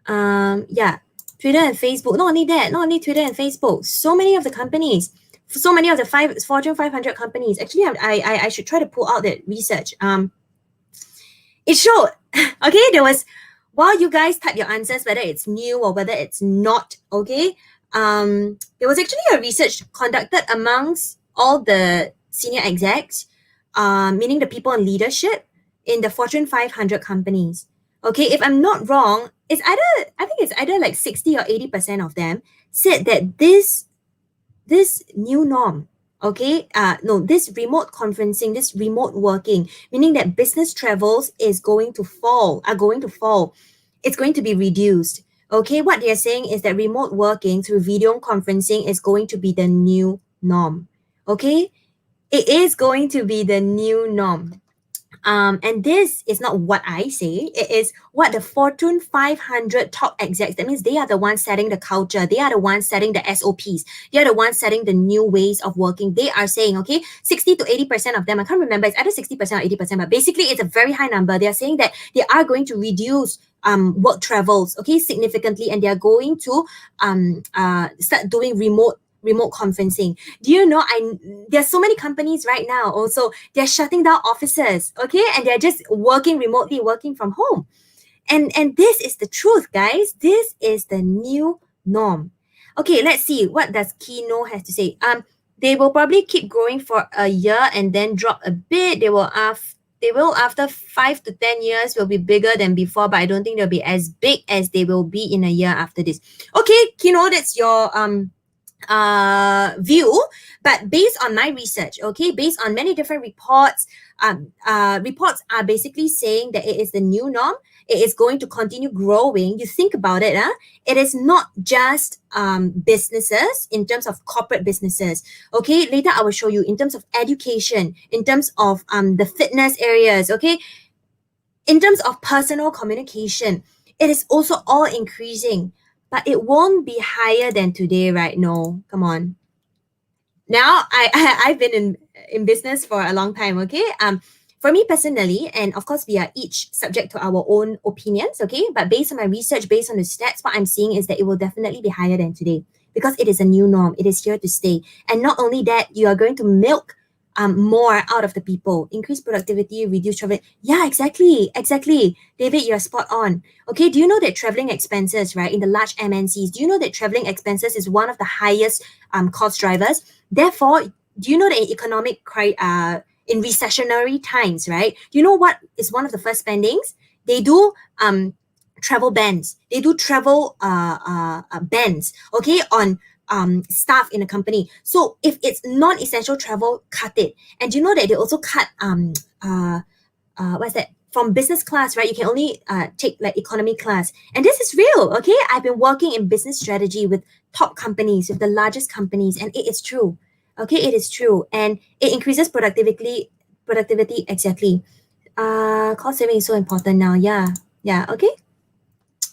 Yeah, Twitter and Facebook. Not only that, not only Twitter and Facebook. So many of the companies, so many of the Fortune 500 companies. Actually, I should try to pull out that research. It showed. Okay, there was, while you guys type your answers, whether it's new or whether it's not. Okay, there was actually a research conducted amongst all the senior execs, meaning the people in leadership in the Fortune 500 companies. Okay, if I'm not wrong, I think it's either like 60 or 80% of them said that this new norm, okay, this remote conferencing, this remote working, meaning that business travels are going to fall. It's going to be reduced. Okay, what they're saying is that remote working through video conferencing is going to be the new norm. Okay, it is going to be the new norm. And this is not what I say. It is what the Fortune 500 top execs, that means they are the ones setting the culture. They are the ones setting the SOPs. They are the ones setting the new ways of working. They are saying, okay, 60 to 80% of them, I can't remember, it's either 60% or 80%, but basically it's a very high number. They are saying that they are going to reduce work travels, okay, significantly, and they are going to start doing remote conferencing. Do you know, there's so many companies right now also, they're shutting down offices, okay, and they're just working remotely, working from home. And this is the truth, guys. This is the new norm. Okay, let's see, what does Kino have to say. They will probably keep growing for a year and then drop a bit. They will after 5 to 10 years will be bigger than before, but I don't think they'll be as big as they will be in a year after this. Okay, Kino, that's your view, but based on my research, okay, based on many different reports, reports are basically saying that it is the new norm. It is going to continue growing. You think about it, it is not just businesses in terms of corporate businesses. Okay, later I will show you in terms of education, in terms of the fitness areas, okay, in terms of personal communication, it is also all increasing. But it won't be higher than today, right? No, come on. Now, I've been in business for a long time, okay? For me personally, and of course, we are each subject to our own opinions, okay? But based on my research, based on the stats, what I'm seeing is that it will definitely be higher than today because it is a new norm. It is here to stay. And not only that, you are going to milk more out of the people, increase productivity, reduce travel. Yeah, exactly. David, you're spot on. Okay, do you know that traveling expenses, right, in the large MNCs, do you know that traveling expenses is one of the highest cost drivers? Therefore, do you know that in recessionary times, right, do you know what is one of the first spendings? They do travel bans. They do travel bans, okay, on staff in a company. So if it's non-essential travel, cut it. And you know that they also cut what's that, from business class, right? You can only take like economy class. And this is real, okay? I've been working in business strategy with top companies, with the largest companies, and it is true. Okay, it is true. And it increases productivity exactly. Cost saving is so important now. Yeah, okay.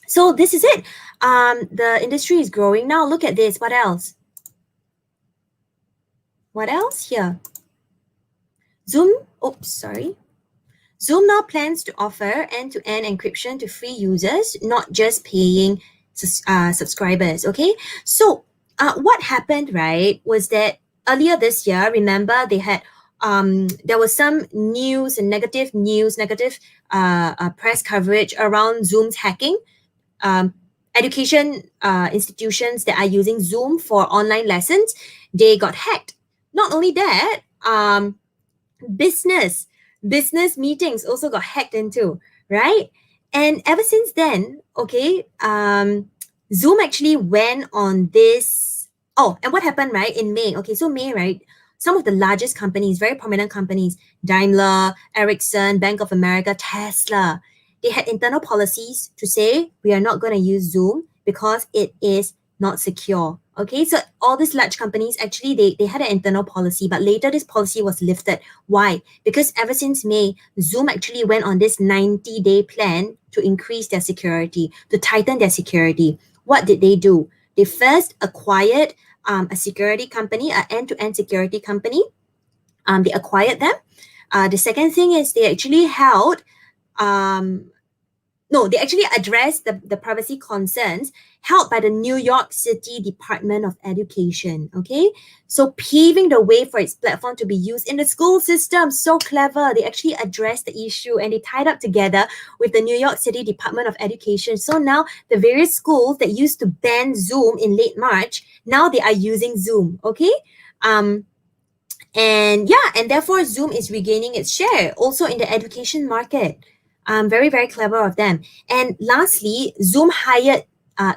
So this is it. The industry is growing. Now look at this. What else? What else here? Zoom now plans to offer end-to-end encryption to free users, not just paying subscribers. Okay, so what happened, right, was that earlier this year, remember, they had there was some news and negative press coverage around Zoom's hacking. Education institutions that are using Zoom for online lessons, they got hacked. Not only that, business meetings also got hacked into, right? And ever since then, okay, Zoom actually went on this. Oh, and what happened, right, in May? Okay, so May, right? some of the largest companies, very prominent companies, Daimler, Ericsson, Bank of America, Tesla, they had internal policies to say we are not going to use Zoom because it is not secure. Okay, so all these large companies actually they had an internal policy, but later this policy was lifted. Why? Because ever since May, Zoom actually went on this 90-day plan to increase their security, to tighten their security. What did they do? They first acquired a security company, an end-to-end security company. They acquired them. The second thing is they actually held they actually addressed the privacy concerns held by the New York City Department of Education. Okay, so paving the way for its platform to be used in the school system. So clever. They actually addressed the issue and they tied up together with the New York City Department of Education. So now the various schools that used to ban Zoom in late March, now they are using Zoom. Okay. And therefore Zoom is regaining its share also in the education market. Very, very clever of them. And lastly, Zoom hired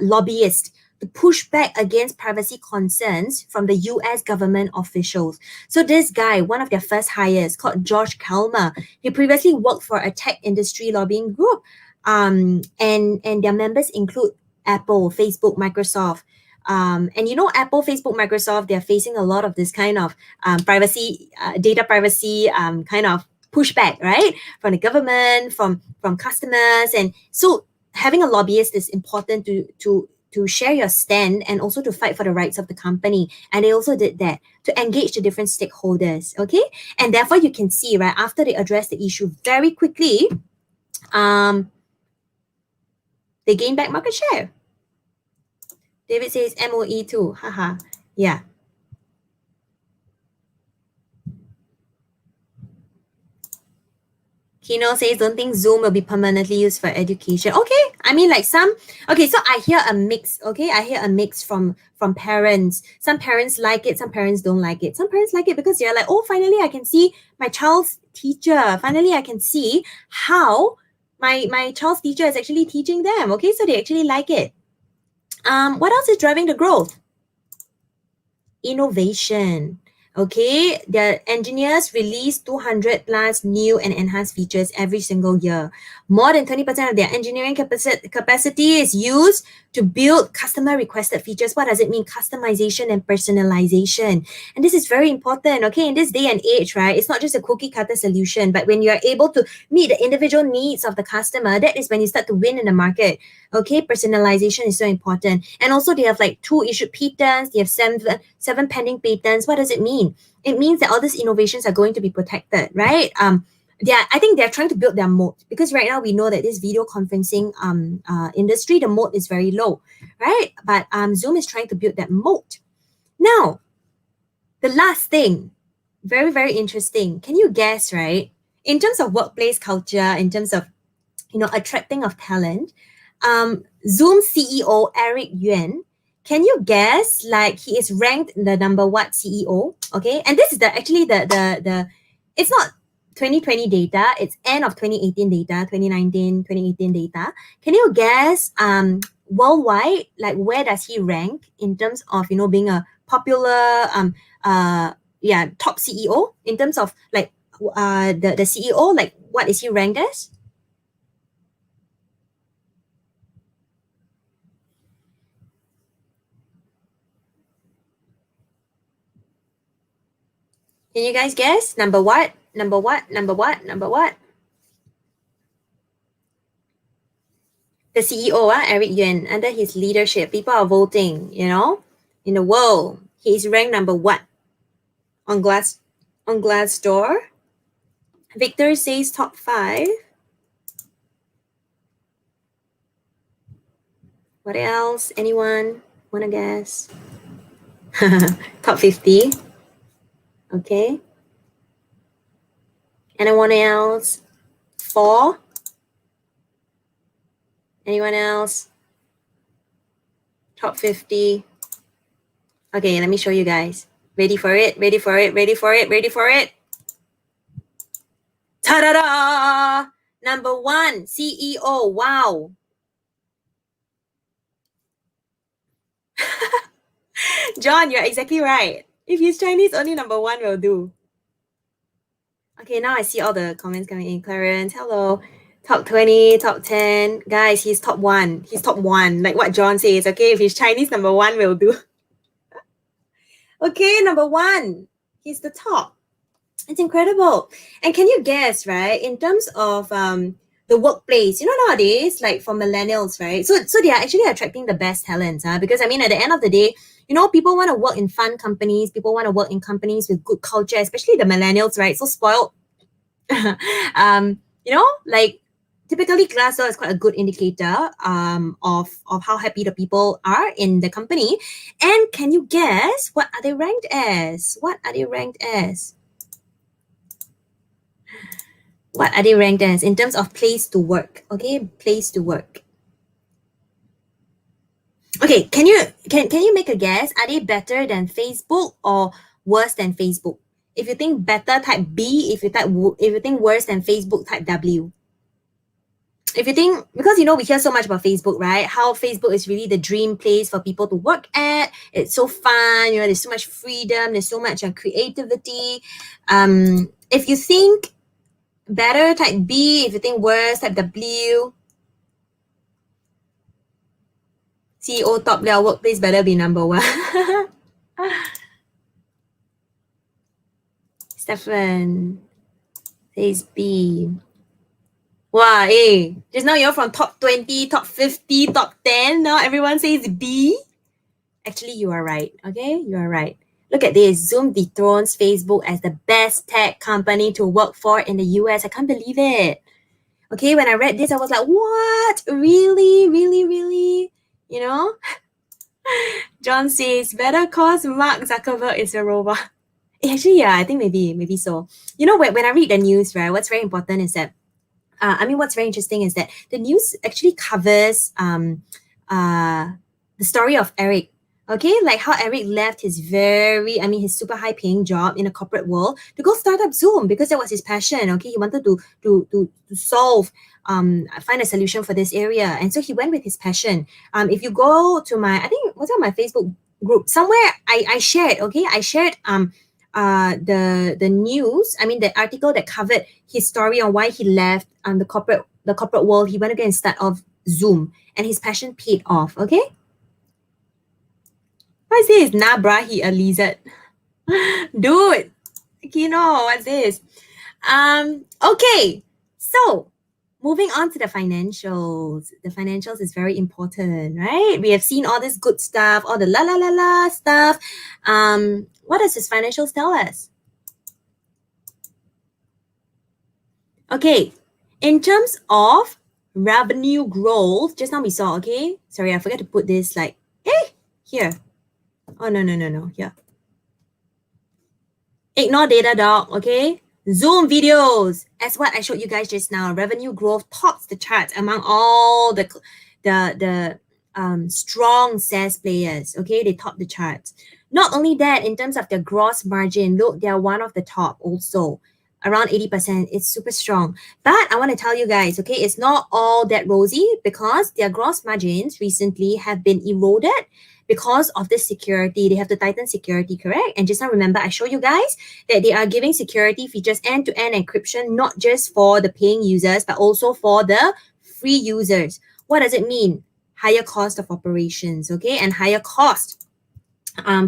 lobbyists to push back against privacy concerns from the US government officials. So this guy, one of their first hires, called George Kalmer, he previously worked for a tech industry lobbying group. And their members include Apple, Facebook, Microsoft. And Apple, Facebook, Microsoft, they're facing a lot of this kind of privacy, data privacy kind of pushback, right? From the government, from customers. And so having a lobbyist is important to share your stand and also to fight for the rights of the company. And they also did that to engage the different stakeholders, okay? And therefore you can see, right, after they addressed the issue very quickly, they gained back market share. David says MOE too, haha, yeah. Kino says, don't think Zoom will be permanently used for education. Okay, I mean like so I hear a mix, okay? I hear a mix from parents. Some parents like it, some parents don't like it. Some parents like it because they're like, oh, finally I can see my child's teacher. Finally I can see how my child's teacher is actually teaching them, okay? So they actually like it. What else is driving the growth? Innovation. Okay, their engineers release 200 plus new and enhanced features every single year. More than 20% of their engineering capacity is used to build customer requested features. What does it mean? Customization and personalization. And this is very important, okay? In this day and age, right? It's not just a cookie cutter solution, but when you're able to meet the individual needs of the customer, that is when you start to win in the market. Okay, personalization is so important. And also they have like 2 issued patents, they have seven pending patents. What does it mean? It means that all these innovations are going to be protected, right? I think they're trying to build their moat because right now we know that this video conferencing industry, the moat is very low, right? But Zoom is trying to build that moat. Now, the last thing, very, very interesting. Can you guess, right? In terms of workplace culture, in terms of attracting of talent, Zoom CEO Eric Yuan, can you guess like he is ranked the number what CEO? Okay, and this is the it's not 2020 data, it's end of 2018 data, 2019, 2018 data. Can you guess worldwide, like where does he rank in terms of being a popular top CEO in terms of like the CEO, like what is he ranked as? Can you guys guess? Number what? Number what? Number what? Number what? The CEO, Eric Yuan, under his leadership, people are voting, in the world. He is ranked number what? On Glassdoor. Victor says top 5. What else? Anyone wanna guess? Top 50. Okay. Anyone else? 4. Anyone else? Top 50. Okay, let me show you guys. Ready for it? Ready for it? Ready for it? Ready for it? Ta-da-da! Number 1, CEO. Wow. John, you're exactly right. If he's Chinese, only number 1 will do. Okay, now I see all the comments coming in. Clarence, hello. Top 20, top 10. Guys, he's top 1. He's top 1. Like what John says, okay? If he's Chinese, number 1 will do. Okay, number 1. He's the top. It's incredible. And can you guess, right? In terms of the workplace, nowadays, like for millennials, right? So they are actually attracting the best talents, because I mean, at the end of the day, people want to work in fun companies. People want to work in companies with good culture, especially the millennials, right? So spoiled. Like typically Glassdoor is quite a good indicator of how happy the people are in the company. And can you guess what are they ranked as? What are they ranked as? What are they ranked as in terms of place to work? Okay, place to work. Okay, can you make a guess? Are they better than Facebook or worse than Facebook? If you think better, type B. If you think worse than Facebook, type W. If you think, because we hear so much about Facebook, right? How Facebook is really the dream place for people to work at. It's so fun, there's so much freedom, there's so much creativity. If you think better, type B. If you think worse, type W. CEO top level workplace better be number 1. Stefan says B. Wow, just now you're from top 20, top 50, top 10. Now everyone says B. Actually, you are right. Okay, you are right. Look at this. Zoom dethrones Facebook as the best tech company to work for in the US. I can't believe it. Okay, when I read this, I was like, what? Really? Really? Really? John says, better cause Mark Zuckerberg is a robot. Actually, yeah, I think maybe so. When I read the news, right, what's very important is that, what's very interesting is that the news actually covers the story of Eric. Okay, like how Eric left his his super high paying job in a corporate world to go start up Zoom because that was his passion. Okay, he wanted to solve, find a solution for this area, and so he went with his passion. If you go to I think it was on my Facebook group somewhere, I shared. Okay, I shared the news. The article that covered his story on why he left the corporate world. He went to go and start off Zoom, and his passion paid off. Okay. What's this? Nah, bruh, he a lizard. Dude, what's this? Okay, so moving on to the financials. The financials is very important, right? We have seen all this good stuff, all the la stuff. What does his financials tell us? Okay, in terms of revenue growth, just now we saw, okay? Sorry, I forgot to put this here. Oh, no, here. Ignore Datadog, okay? Zoom videos, as what I showed you guys just now, revenue growth tops the charts among all the strong SaaS players, okay? They top the charts. Not only that, in terms of their gross margin, look, they are one of the top also. Around 80%, it's super strong. But I want to tell you guys, okay, it's not all that rosy because their gross margins recently have been eroded because of the security. They have to tighten security, correct? And just now remember, I showed you guys that they are giving security features, end-to-end encryption, not just for the paying users, but also for the free users. What does it mean? Higher cost of operations, okay? And higher cost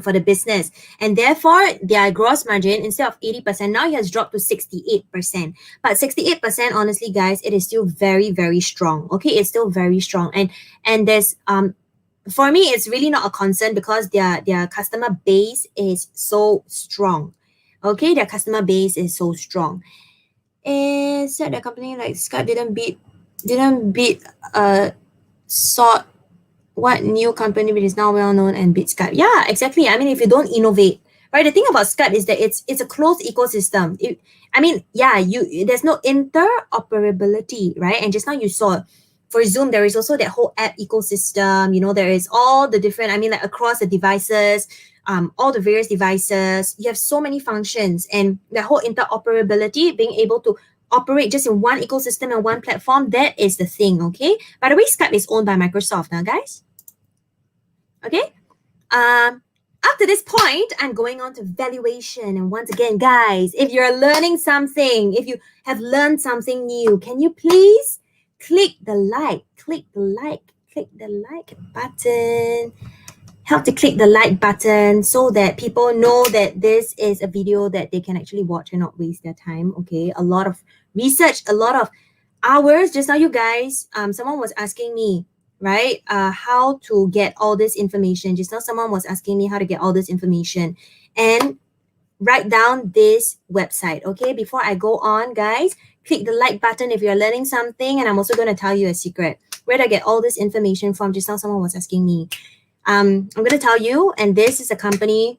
for the business, and therefore their gross margin, instead of 80%, now it has dropped to 68%. But 68%, honestly guys, it is still very, very strong. Okay, it's still very strong, and there's for me it's really not a concern because their customer base is so strong. Okay, their customer base is so strong. And said the company like Skype didn't beat sort what new company which is now well known and beat Skype. Yeah, exactly. If you don't innovate, right? The thing about Skype is that it's a closed ecosystem. There's no interoperability, right? And just now you saw for Zoom, there is also that whole app ecosystem. There is all the different, across the devices, all the various devices. You have so many functions, and the whole interoperability, being able to operate just in one ecosystem and one platform, that is the thing, okay? By the way, Skype is owned by Microsoft now, guys. Okay. to this point, I'm going on to valuation. And once again, guys, if you're learning something, if you have learned something new, can you please click the like button. Help to click the like button so that people know that this is a video that they can actually watch and not waste their time. Okay, a lot of research, a lot of hours. Just now, you guys, someone was asking me, right, how to get all this information. Just now, someone was asking me how to get all this information and write down this website. Okay, before I go on, guys, click the like button if you're learning something. And I'm also going to tell you a secret. Where did I get all this information from? Just now, someone was asking me. I'm going to tell you, and this is a company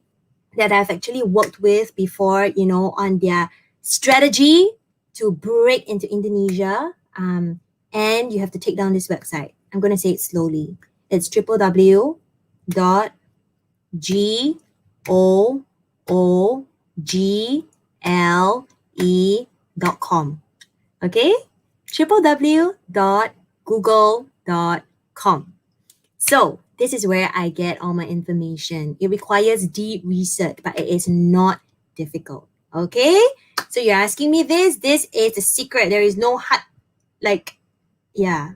that I've actually worked with before, you know, on their strategy to break into Indonesia. And you have to take down this website. I'm going to say it slowly. It's www.google.com. Okay? www.google.com. So this is where I get all my information. It requires deep research, but it is not difficult. Okay? So you're asking me this. This is a secret. There is no hard, yeah.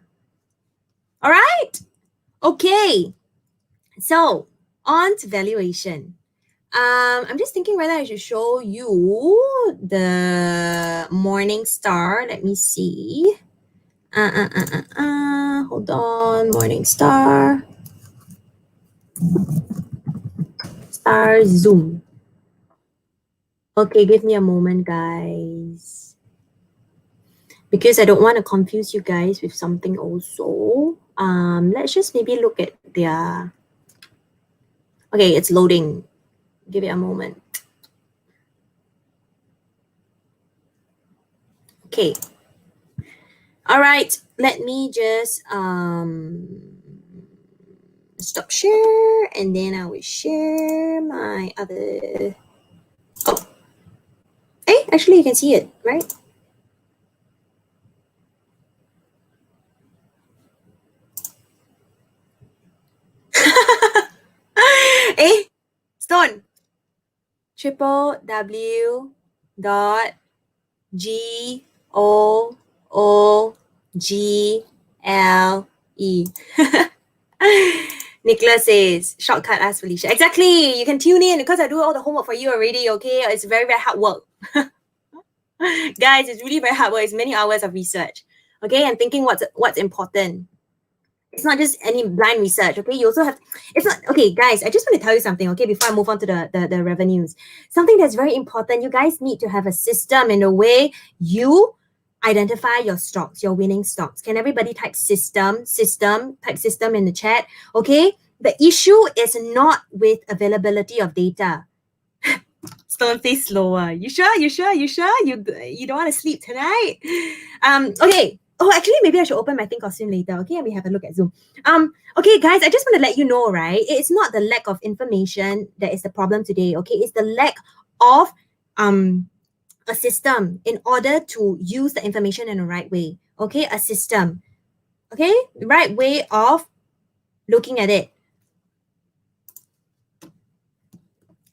All right? Okay. So on to valuation. I'm just thinking whether I should show you the Morningstar. Let me see. Hold on. Morningstar. Star Zoom. Okay, give me a moment, guys. Because I don't want to confuse you guys with something also. Let's just maybe look at their... Okay, it's loading. Give it a moment. Okay. All right, let me just stop share, and then I will share my other... Oh. Hey, actually you can see it, right? Hey, Stone. www.google.com. Nicholas says, shortcut, ask Felicia. Exactly. You can tune in because I do all the homework for you already, okay? It's very, very hard work. Guys, it's really very hard work. It's many hours of research, okay? And thinking what's important. It's not just any blind research, okay? You also have, it's not, okay, guys, I just want to tell you something, okay, before I move on to the revenues. Something that's very important, you guys need to have a system in the way you identify your stocks, your winning stocks. Can everybody type system in the chat, okay? The issue is not with availability of data. Stone face slower. You sure? You don't want to sleep tonight? Okay. Oh, actually, maybe I should open my Think Costume later, okay? And we have a look at Zoom. Okay, guys, I just want to let you know, right? It's not the lack of information that is the problem today, okay? It's the lack of a system in order to use the information in the right way, okay? A system, okay? The right way of looking at it.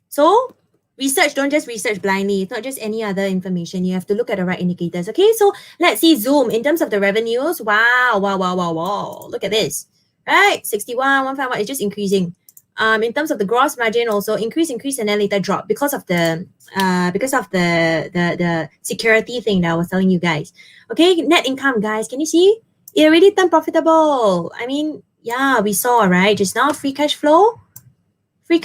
So, research, don't just research blindly. It's not just any other information. You have to look at the right indicators. Okay, so let's see Zoom in terms of the revenues. Wow. Look at this. Right, 61, 151. It's just increasing. In terms of the gross margin, also increase, and then later drop because of the security thing that I was telling you guys. Okay, net income, guys. Can you see? It already turned profitable. I mean, yeah, we saw, right? Just now, free cash flow. I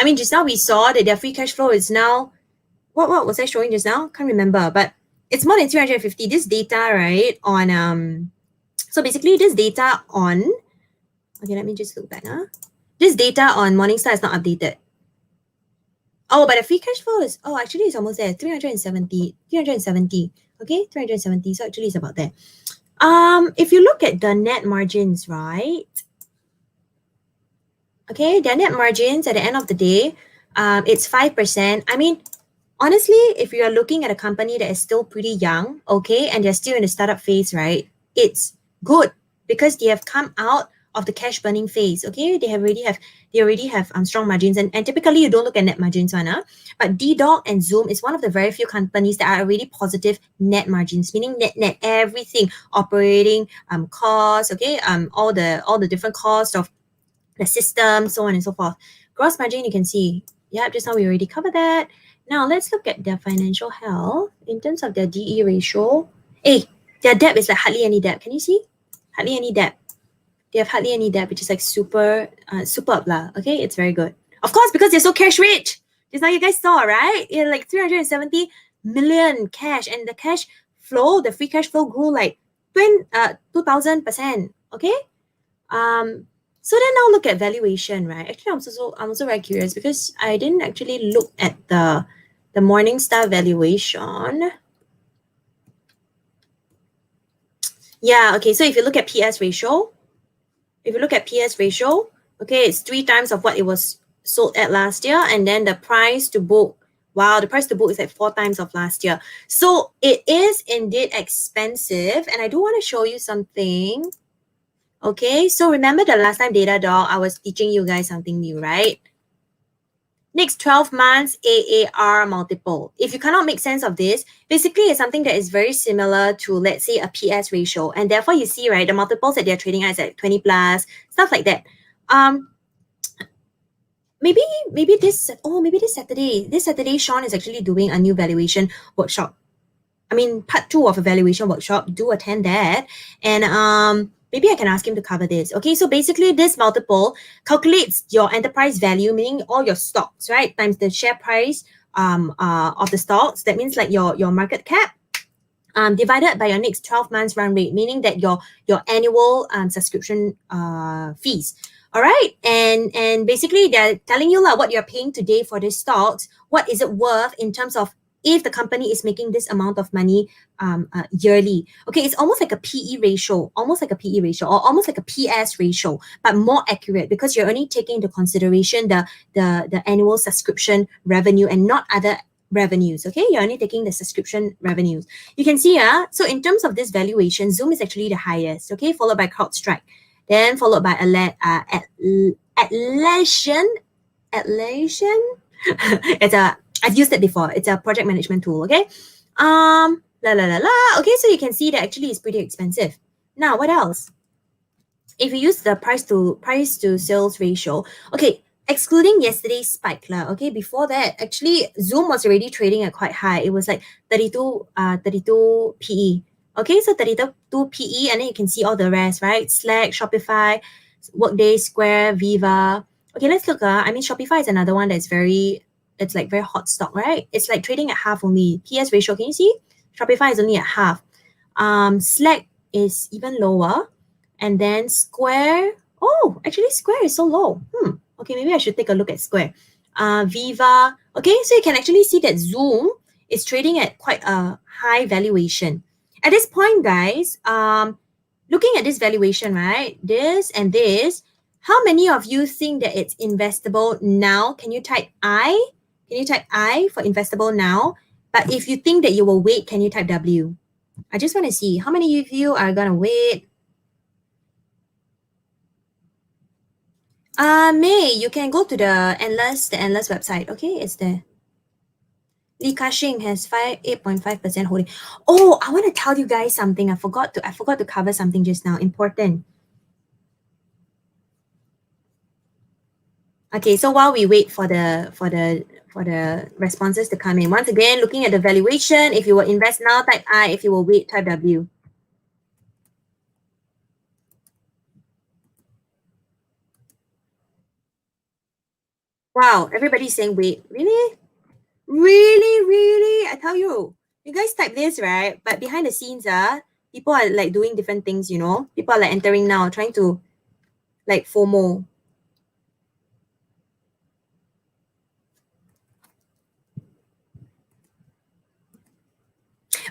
mean, just now we saw that their free cash flow is now, what was I showing just now? Can't remember, but it's more than 350. This data, right, on, so basically this data on, okay, let me just look back. This data on Morningstar is not updated. Oh, but the free cash flow is, oh, actually it's almost there, 370, okay, 370, so actually it's about there. If you look at the net margins, right, okay, their net margins at the end of the day, it's 5%. I mean, honestly, if you are looking at a company that is still pretty young, okay, and they're still in the startup phase, right, it's good because they have come out of the cash burning phase. Okay, they already have strong margins, and typically you don't look at net margins one, but DDoC and Zoom is one of the very few companies that are already positive net margins, meaning net everything, operating costs, okay, all the different costs of the system, so on and so forth. Gross margin, you can see, yeah, just now we already covered that. Now let's look at their financial health in terms of their DE ratio. Their debt is like hardly any debt. Can you see? Hardly any debt. They have hardly any debt, which is like superb lah. Okay, it's very good. Of course, because they're so cash rich. Just now you guys saw, right? Yeah, like 370 million cash, and the cash flow, the free cash flow grew like 2,000%. Okay. So then now look at valuation, right? Actually, I'm also very curious because I didn't actually look at the Morningstar valuation. Yeah, okay. So if you look at PS ratio, okay, it's 3 times of what it was sold at last year, and then the price to book, wow, the price to book is like 4 times of last year. So it is indeed expensive, and I do want to show you something. Okay, so remember the last time Datadog, I was teaching you guys something new, right? Next 12 months AAR multiple. If you cannot make sense of this, basically it's something that is very similar to, let's say, a PS ratio. And therefore you see, right, the multiples that they're trading at is like 20 plus, stuff like that. Maybe this Saturday, Sean is actually doing a new valuation workshop. I mean, part 2 of a valuation workshop. Do attend that. And maybe I can ask him to cover this. Okay, so basically this multiple calculates your enterprise value, meaning all your stocks, right, times the share price of the stocks. That means like your market cap divided by your next 12 months run rate, meaning that your annual subscription fees. All right, and basically they're telling you what you're paying today for these stocks. What is it worth in terms of if the company is making this amount of money yearly? Okay, it's almost like a PE ratio, or almost like a PS ratio, but more accurate because you're only taking into consideration the annual subscription revenue and not other revenues. Okay, you're only taking the subscription revenues. You can see, so in terms of this valuation, Zoom is actually the highest. Okay, followed by CrowdStrike, then followed by Atlassian. I've used it before. It's a project management tool. Okay. Okay, so you can see that actually it's pretty expensive. Now, what else? If you use the price to sales ratio, okay, excluding yesterday's spike, okay, before that, actually Zoom was already trading at quite high. It was like 32 PE. Okay, so 32 PE, and then you can see all the rest, right? Slack, Shopify, Workday, Square, Viva. Okay, let's look. I mean, Shopify is another one that's it's like very hot stock, right? It's like trading at half only. PS ratio, can you see? Shopify is only at half. Slack is even lower. And then Square, actually Square is so low. Okay, maybe I should take a look at Square. Viva, okay, so you can actually see that Zoom is trading at quite a high valuation. At this point, guys, looking at this valuation, right, this and this, how many of you think that it's investable now? Can you type I? Can you type I for investable now? But if you think that you will wait, can you type W? I just want to see how many of you are going to wait. May, you can go to the Endless website. Okay, it's there. Li Ka-shing has 8.5% holding. Oh, I want to tell you guys something. I forgot to cover something just now. Important. Okay, so while we wait for the responses to come in, once again, looking at the valuation, if you will invest now, type I. If you will wait, type W. Wow, everybody's saying wait. Really? Really? I tell you, you guys type this, right? But behind the scenes, people are like doing different things, you know? People are like entering now, trying to like FOMO.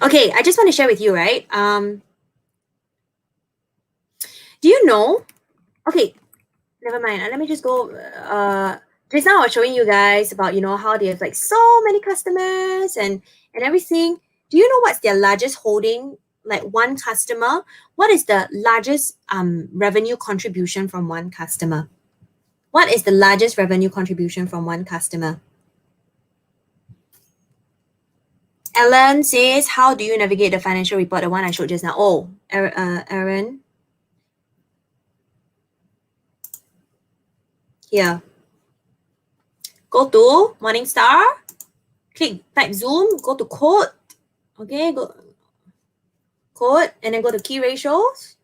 Okay, I just want to share with you, right? Do you know? Okay, never mind. Let me just go. Just now I was showing you guys about, you know, how they have like so many customers and everything. Do you know what's their largest holding like one customer, what is the largest revenue contribution from one customer? What is the largest revenue contribution from one customer? Ellen says, how do you navigate the financial report, the one I showed just now? Oh, Aaron. Here. Go to Morningstar. Type Zoom. Go to code. Okay, go code. And then go to key ratios.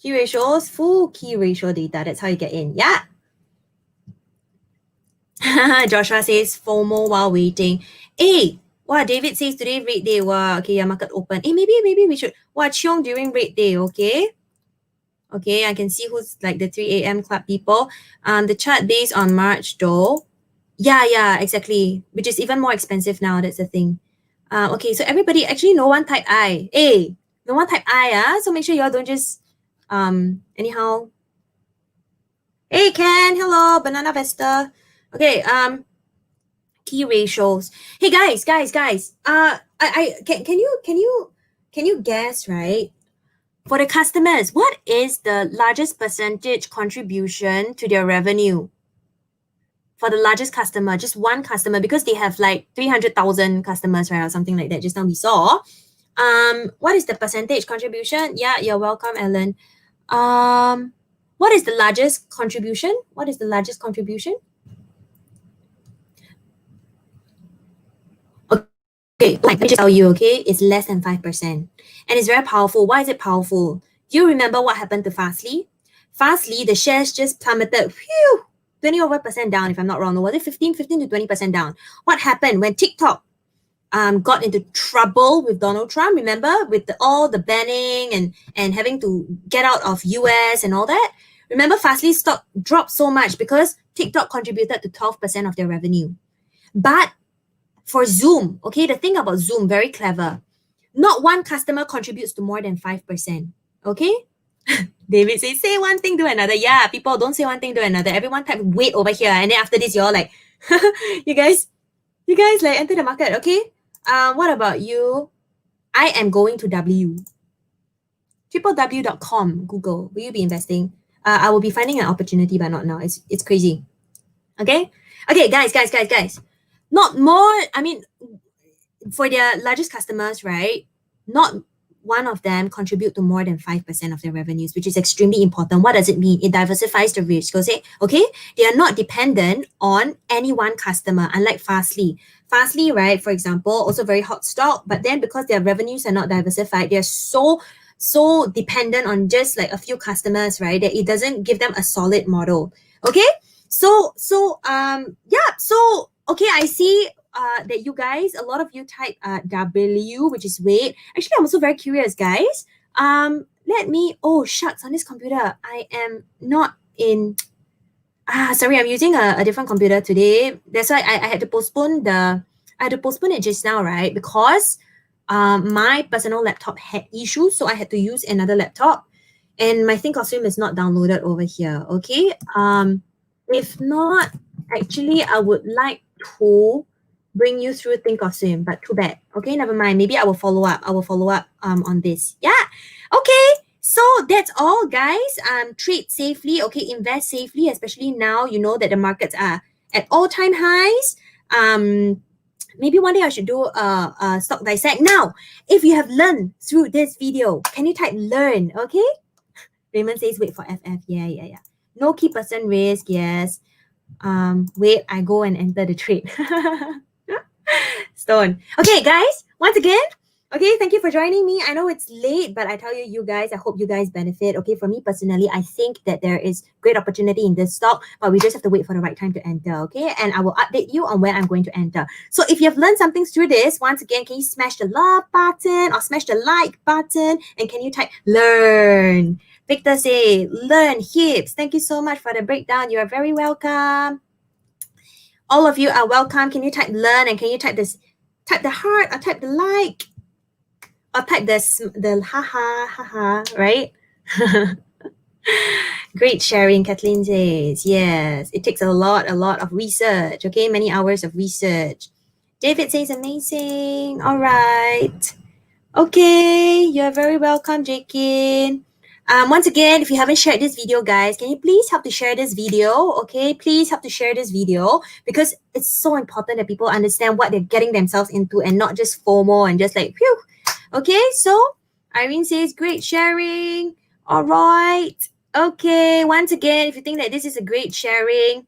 Key ratios. Full key ratio data. That's how you get in. Yeah. Joshua says, FOMO while waiting. Hey, wow, David says today rate day. Wow, okay, yeah, market open. Hey, maybe we should watch Chiong during rate day, okay? Okay, I can see who's like the 3 a.m. club people. The chart based on March though. Yeah, exactly. Which is even more expensive now, that's the thing. Okay, so everybody, actually no one type I. Hey, no one type I, so make sure y'all don't just, anyhow. Hey, Ken, hello, Banana Vesta. Okay, key ratios. Hey guys. Can you guess, right? For the customers, what is the largest percentage contribution to their revenue? For the largest customer, just one customer, because they have like 300,000 customers, right, or something like that. Just now we saw. What is the percentage contribution? Yeah, you're welcome, Ellen. What is the largest contribution? What is the largest contribution? Okay, let me just tell you, okay, it's less than 5%. And it's very powerful. Why is it powerful? Do you remember what happened to Fastly? Fastly, the shares just plummeted, 20 over percent down, if I'm not wrong. Or was it 15 to 20% down? What happened when TikTok got into trouble with Donald Trump? Remember, with all the banning and having to get out of US and all that? Remember, Fastly's stock dropped so much because TikTok contributed to 12% of their revenue. But for Zoom, okay, the thing about Zoom, very clever. Not one customer contributes to more than 5%. Okay? David says, say one thing, do another. Yeah, people don't say one thing, do another. Everyone type wait over here. And then after this, you're like, you guys like enter the market, okay? What about you? I am going to www.com, Google. Will you be investing? I will be finding an opportunity, but not now. It's crazy. Okay? Okay, guys. Not more, I mean, for their largest customers, right? Not one of them contribute to more than 5% of their revenues, which is extremely important. What does it mean? It diversifies the risk. Okay, they are not dependent on any one customer, unlike Fastly. Fastly, right, for example, also very hot stock, but then because their revenues are not diversified, they're so dependent on just like a few customers, right, that it doesn't give them a solid model. Okay, so okay, I see that you guys, a lot of you type W, which is wait. Actually, I'm also very curious, guys. Let me, oh shucks, on this computer, I am not in, sorry, I'm using a different computer today. That's why I had to postpone it just now, right? Because my personal laptop had issues, so I had to use another laptop. And my Thinkorswim is not downloaded over here, okay? If not, actually, I would like to bring you through Thinkorswim, but too bad. Okay, never mind. Maybe I will follow up. On this. Yeah. Okay. So that's all, guys. Trade safely. Okay, invest safely, especially now you know that the markets are at all-time highs. Maybe one day I should do a stock dissect. Now, if you have learned through this video, can you type learn? Okay. Raymond says wait for FF. Yeah. No key person risk. Yes. Wait, I go and enter the trade. Stone. Okay, guys, once again, okay, thank you for joining me. I know it's late, but I tell you guys, I hope you guys benefit. Okay, for me personally, I think that there is great opportunity in this stock, but we just have to wait for the right time to enter. Okay, and I will update you on when I'm going to enter. So if you have learned something through this, once again, can you smash the love button or smash the like button? And can you type learn? Victor say learn hips. Thank you so much for the breakdown. You are very welcome. All of you are welcome. Can you type learn and can you type this? Type the heart or type the like or type the haha, right? Great sharing, Kathleen says. Yes, it takes a lot of research. Okay, many hours of research. David says amazing. All right. Okay, you're very welcome, Jakin. Once again, if you haven't shared this video, guys, can you please help to share this video? Okay, please help to share this video because it's so important that people understand what they're getting themselves into and not just FOMO and just like, phew. Okay, so Irene says, great sharing. All right. Okay, once again, if you think that this is a great sharing,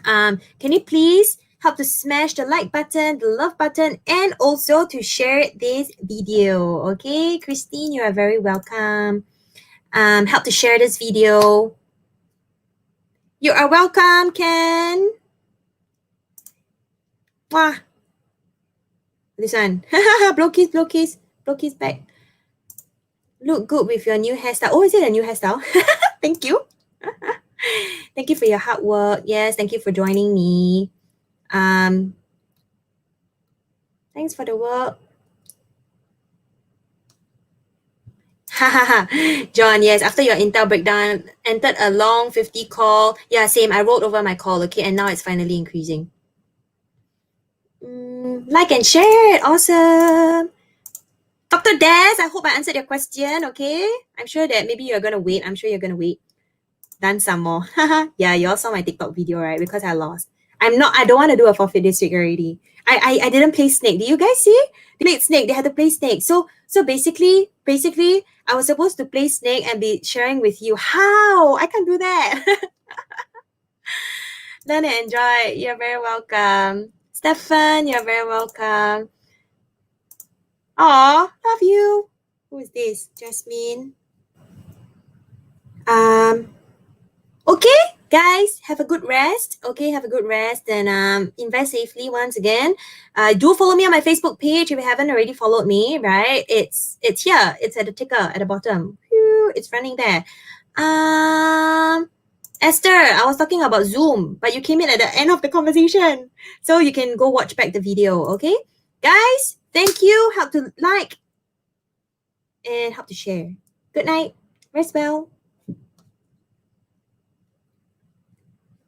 can you please help to smash the like button, the love button, and also to share this video. Okay, Christine, you are very welcome. Help to share this video. You are welcome, Ken. Wow. This one. blow kiss back. Look good with your new hairstyle. Oh, is it a new hairstyle? Thank you. Thank you for your hard work. Yes, thank you for joining me. Thanks for the work. John, yes, after your Intel breakdown, entered a long 50 call. Yeah, same. I rolled over my call, okay, and now it's finally increasing. Like and share. Awesome. Dr. Des, I hope I answered your question, okay? I'm sure that maybe you're going to wait. I'm sure you're going to wait. Done some more. Yeah, you all saw my TikTok video, right? Because I lost. I don't want to do a forfeit this week already. I didn't play Snake. Did you guys see? They played Snake. They had to play Snake. So basically, I was supposed to play Snake and be sharing with you. How? I can't do that. Learn and enjoy. You're very welcome. Stefan, you're very welcome. Aw, love you. Who is this? Jasmine. Okay, guys, have a good rest. Okay, have a good rest and invest safely once again. Do follow me on my Facebook page if you haven't already followed me, right? It's here. It's at the ticker at the bottom. It's running there. Esther, I was talking about Zoom, but you came in at the end of the conversation. So you can go watch back the video, okay? Guys, thank you. Help to like and help to share. Good night. Rest well.